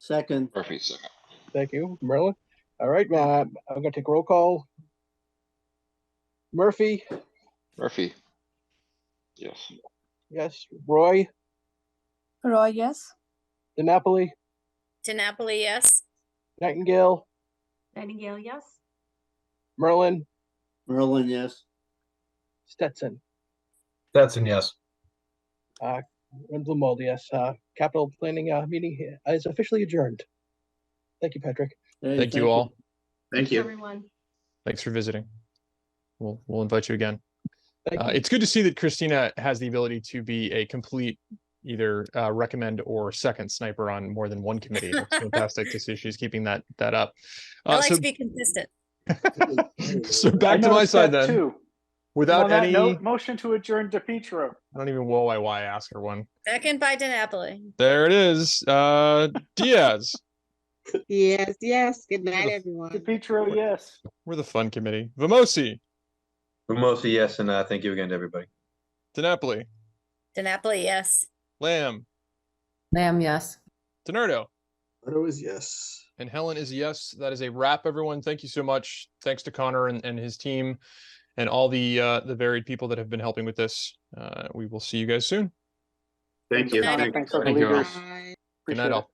Second. Murphy, second. Thank you, Merlin. All right, I'm gonna take a roll call. Murphy? Murphy. Yes. Yes. Roy? Roy, yes. DiNapoli? DiNapoli, yes. Nightingale? Nightingale, yes. Merlin? Merlin, yes. Stetson? Stetson, yes. And Blumwald, yes. Capital planning meeting is officially adjourned. Thank you, Patrick. Hey, Thank you all. Thank you. Everyone. Thanks for visiting. We'll invite you again. Thank you. It's good to see that Christina has the ability to be a complete either recommend or second sniper on more than one committee. It's fantastic to see she's keeping that up. I like So, to be consistent. so back to my noticed side that then. too. Without On that any, note, motion to adjourn DePietro. I don't even know why I ask her one. Second by DiNapoli. There it is. Diaz. Yes, yes. Good night, everyone. DePietro, yes. We're the fun committee. Vamosi. Mostly yes, and thank you again to everybody. DiNapoli. DiNapoli, yes. Lamb. Lamb, yes. DiNardo. Nardo is yes. And Helen is a yes. That is a wrap, everyone. Thank you so much. Thanks to Connor and his team and all the varied people that have been helping with this. We will see you guys soon. Thank you. Good night, Thanks for the Thank you all. leaders. Bye. Good night, all.